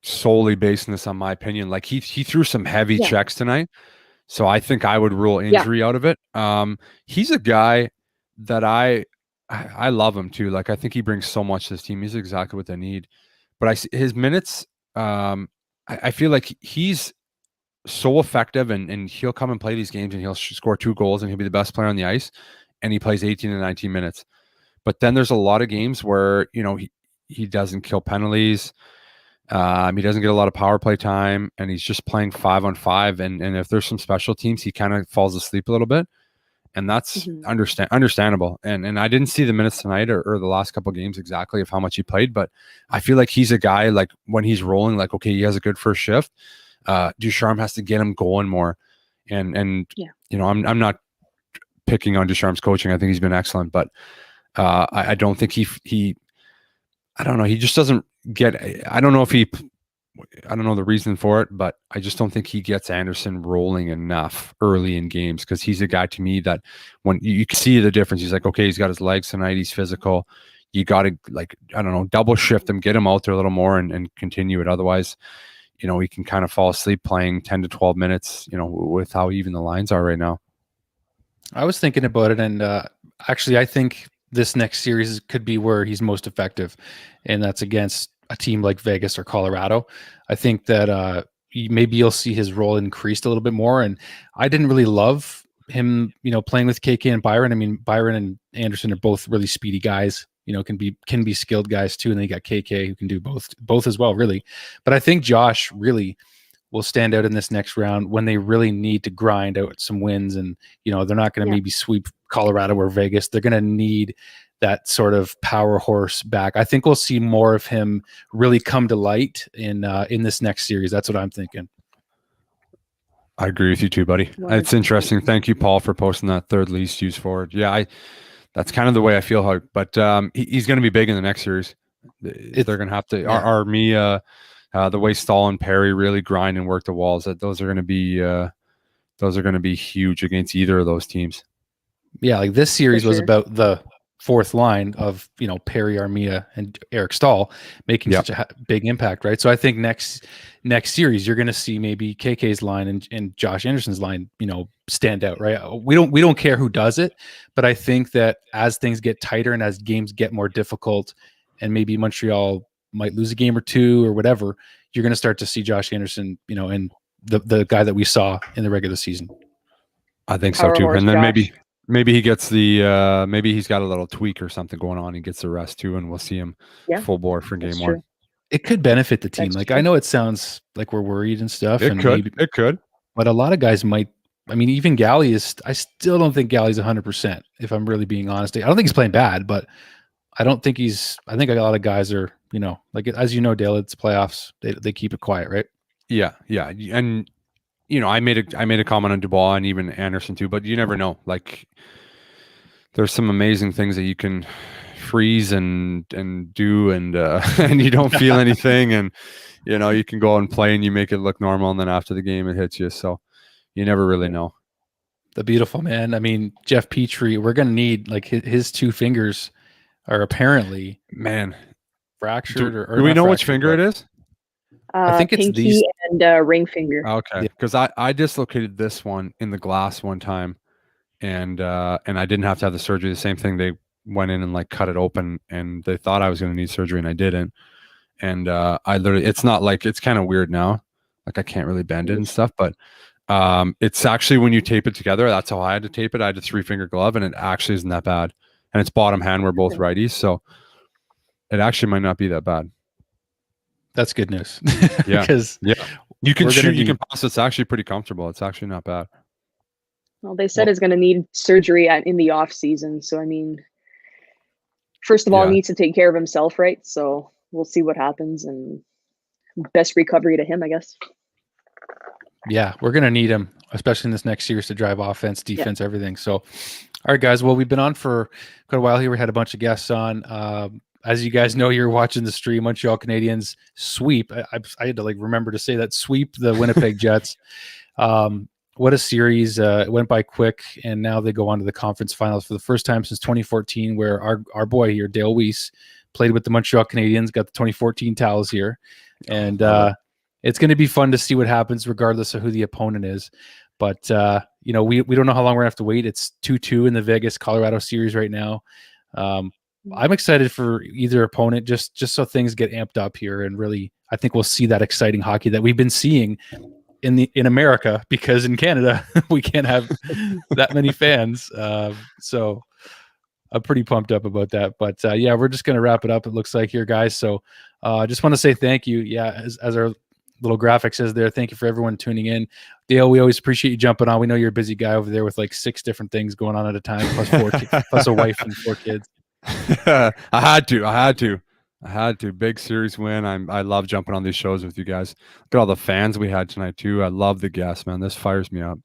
solely basing this on my opinion. Like he threw some heavy checks tonight, so I think I would rule injury out of it. He's a guy that I love him too. Like, I think he brings so much to this team. He's exactly what they need. But his minutes, I feel like he's so effective, and he'll come and play these games, and he'll score 2 goals, and he'll be the best player on the ice, and he plays 18 to 19 minutes. But then there's a lot of games where he doesn't kill penalties. He doesn't get a lot of power play time, and he's just playing 5-on-5. And if there's some special teams, he kind of falls asleep a little bit, and that's understandable. And I didn't see the minutes tonight or the last couple of games exactly of how much he played, but I feel like he's a guy, like, when he's rolling, like, okay, he has a good first shift. Ducharme has to get him going more, and I'm not picking on Ducharme's coaching. I think he's been excellent, but I don't think he I don't know. He just doesn't get. I don't know the reason for it, but I just don't think he gets Anderson rolling enough early in games, because he's a guy to me that when you can see the difference, he's like, okay, he's got his legs tonight, he's physical. You got to, like, I don't know, double shift him, get him out there a little more, and continue it. Otherwise, he can kind of fall asleep playing 10 to 12 minutes, with how even the lines are right now. I was thinking about it, and actually, I think this next series could be where he's most effective, and that's against a team like Vegas or Colorado. I think that maybe you'll see his role increased a little bit more. And I didn't really love him, playing with KK and Byron. I mean, Byron and Anderson are both really speedy guys, can be skilled guys too. And then you got KK who can do both as well, really. But I think Josh really will stand out in this next round when they really need to grind out some wins. And, they're not going to maybe sweep Colorado or Vegas. They're going to need that sort of power horse back. I think we'll see more of him really come to light in this next series. That's what I'm thinking. I agree with you too, buddy. It's interesting. Thank you, Paul, for posting that third least used forward. Yeah, that's kind of the way I feel. But he's going to be big in the next series. They're going to have to Armia, the way Stahl and Perry really grind and work the walls. Those are going to be huge against either of those teams. Yeah, like this series was about the fourth line of Perry, Armia, and Eric Stahl making such a big impact, right? So I think next series you're going to see maybe KK's line and Josh Anderson's line, stand out, right? We don't care who does it, but I think that as things get tighter and as games get more difficult, and maybe Montreal might lose a game or two or whatever, you're going to start to see Josh Anderson, and the guy that we saw in the regular season. I think so too, and then Maybe he gets the maybe he's got a little tweak or something going on. He gets the rest too, and we'll see him full bore for game one. It could benefit the team. I know it sounds like we're worried and stuff. It could. But a lot of guys might. I mean, even Galley is. I still don't think Galley's 100%. If I'm really being honest, I don't think he's playing bad, but I don't think he's. I think a lot of guys are. Like as you know, Dale, it's playoffs. They keep it quiet, right? Yeah, and I made a comment on Dubois and even Anderson too, but you never know. Like, there's some amazing things that you can freeze and do, and and you don't feel anything, and you can go and play and you make it look normal, and then after the game it hits you. So you never really know. The beautiful man. I mean, Jeff Petry. We're gonna need like his two fingers are apparently fractured. Do we know which finger it is? I think it's pinky and ring finger. Okay, because I dislocated this one in the glass one time, and I didn't have to have the surgery. The same thing, they went in and like cut it open, and they thought I was going to need surgery, and I didn't. And I literally, it's not like, it's kind of weird now, like I can't really bend it and stuff, but it's actually when you tape it together, that's how I had to tape it. I had a 3-finger glove, and it actually isn't that bad. And it's bottom hand. We're both righties, so it actually might not be that bad. That's good news. Yeah, because you can shoot, you can pass. It's actually pretty comfortable. It's actually not bad. Well, they said it's going to need surgery in the off season. So I mean, first of all, he needs to take care of himself, right? So we'll see what happens, and best recovery to him, I guess. Yeah, we're going to need him, especially in this next series, to drive offense, defense, everything. So, all right, guys. Well, we've been on for quite a while here. We had a bunch of guests on. As you guys know, you're watching the stream. Montreal Canadiens sweep. I had to remember to say that, sweep the Winnipeg Jets. What a series! It went by quick, and now they go on to the conference finals for the first time since 2014, where our boy here, Dale Weise, played with the Montreal Canadiens. Got the 2014 towels here, and it's going to be fun to see what happens, regardless of who the opponent is. But we don't know how long we're gonna have to wait. It's 2-2 in the Vegas Colorado series right now. I'm excited for either opponent, just so things get amped up here, and really, I think we'll see that exciting hockey that we've been seeing in America, because in Canada we can't have that many fans. So I'm pretty pumped up about that. But we're just gonna wrap it up, it looks like, here, guys. So I just want to say thank you. Yeah, as our little graphic says there, thank you for everyone tuning in. Dale, we always appreciate you jumping on. We know you're a busy guy over there with 6 different things going on at a time, plus 4 plus a wife and 4 kids. I had to. Big series win. I love jumping on these shows with you guys. Look at all the fans we had tonight too. I love the guests, man. This fires me up.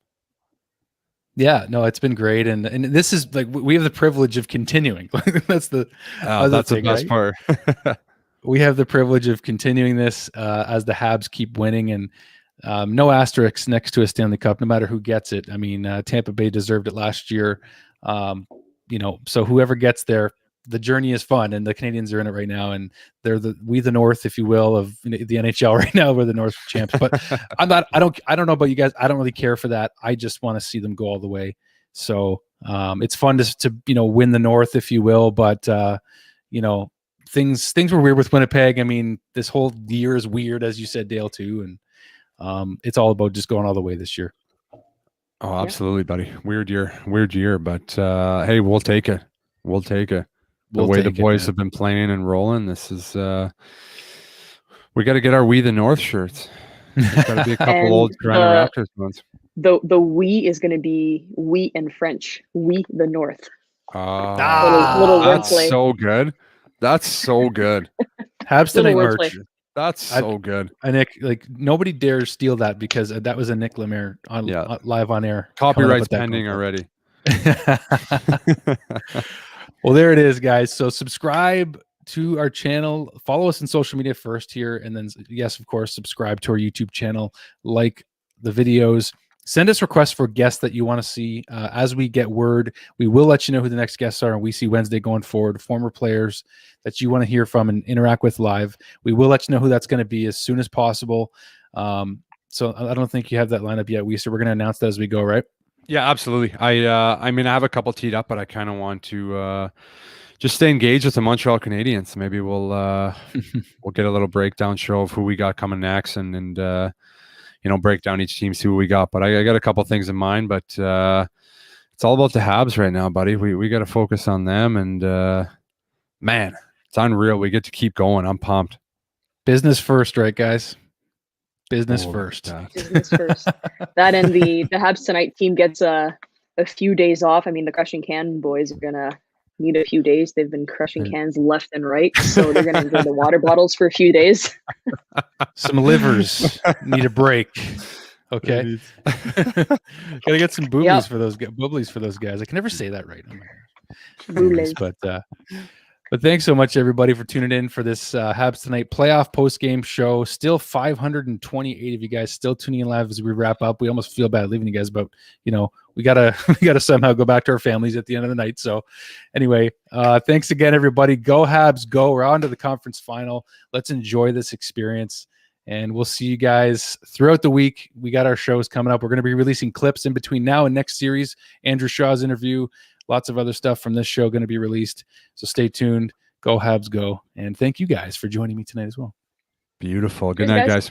Yeah, no, it's been great, and this is we have the privilege of continuing. That's the that's thing, the best part. We have the privilege of continuing this as the Habs keep winning, and no asterisks next to a Stanley Cup, no matter who gets it. I mean, Tampa Bay deserved it last year. So whoever gets there, the journey is fun, and the Canadiens are in it right now, and they're the North, if you will, of the NHL right now. We're the North champs, but I don't know about you guys. I don't really care for that. I just want to see them go all the way. So it's fun to win the North, if you will, but things were weird with Winnipeg. I mean, this whole year is weird, as you said, Dale, too, and it's all about just going all the way this year. Oh, absolutely, buddy. Weird year, but hey, we'll take it. The way the boys have been playing and rolling, this is we got to get our We the North shirts. There's got to be a couple old Toronto Raptors ones. The we is going to be we in French. We the North. Little that's so good. That's so good. Habs tonight merch. That's so good. Annik, nobody dares steal that, because that was a Nick Lemaire live on air. Copyright's pending already. Well, there it is, guys. So subscribe to our channel. Follow us on social media first here, and then, yes, of course, subscribe to our YouTube channel. Like the videos. Send us requests for guests that you want to see. As we get word, we will let you know who the next guests are, and we see Wednesday going forward. Former players that you want to hear from and interact with live. We will let you know who that's going to be as soon as possible. So I don't think you have that lineup yet, Weise. We're going to announce that as we go, right? Yeah, absolutely. I mean, I have a couple teed up, but I kind of want to just stay engaged with the Montreal Canadiens. Maybe we'll we'll get a little breakdown show of who we got coming next, and break down each team, see what we got. But I got a couple things in mind, but it's all about the Habs right now, buddy. We got to focus on them, and man, it's unreal. We get to keep going. I'm pumped. Business first, right, guys? Business first. Business first. That and the Habs tonight team gets a few days off. I mean, the Crushing Can boys are gonna need a few days. They've been crushing cans left and right, so they're gonna enjoy the water bottles for a few days. Some livers need a break. Okay, gotta get some booblies for those guys. I can never say that right. Anyways, but thanks so much, everybody, for tuning in for this Habs Tonight playoff post-game show. Still 528 of you guys still tuning in live as we wrap up. We almost feel bad leaving you guys, but we gotta somehow go back to our families at the end of the night. So anyway, thanks again, everybody. Go Habs, go. We're on to the conference final. Let's enjoy this experience. And we'll see you guys throughout the week. We got our shows coming up. We're going to be releasing clips in between now and next series. Andrew Shaw's interview, lots of other stuff from this show going to be released. So stay tuned. Go Habs, go. And thank you guys for joining me tonight as well. Beautiful. Good night, guys.